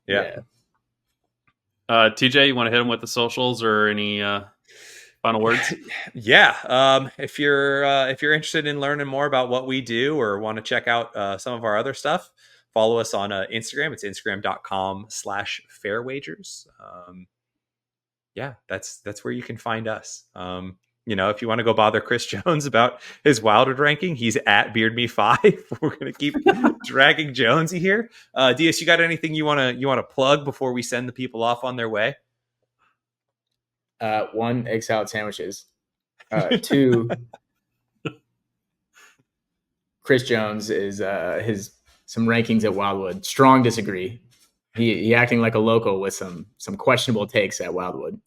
here. Yeah. TJ, you want to hit them with the socials or any final words? Yeah. If you're interested in learning more about what we do or want to check out some of our other stuff, follow us on Instagram. It's instagram.com/FairWagers. That's where you can find us. If you want to go bother Chris Jones about his Wildwood ranking, he's at BeardMe5. We're gonna keep dragging Jonesy here. Diaz, you got anything you wanna plug before we send the people off on their way? 1, egg salad sandwiches. 2, Chris Jones is some rankings at Wildwood. Strong disagree. He acting like a local with some questionable takes at Wildwood.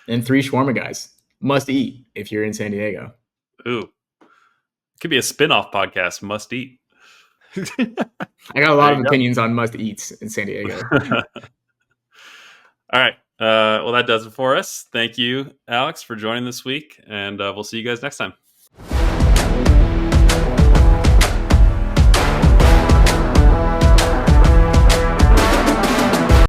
And 3 shawarma guys. Must eat if you're in San Diego. Ooh. Could be a spin-off podcast, Must Eat. I got a lot of opinions on must eats in San Diego. All right. Well, that does it for us. Thank you, Alex, for joining this week, and we'll see you guys next time.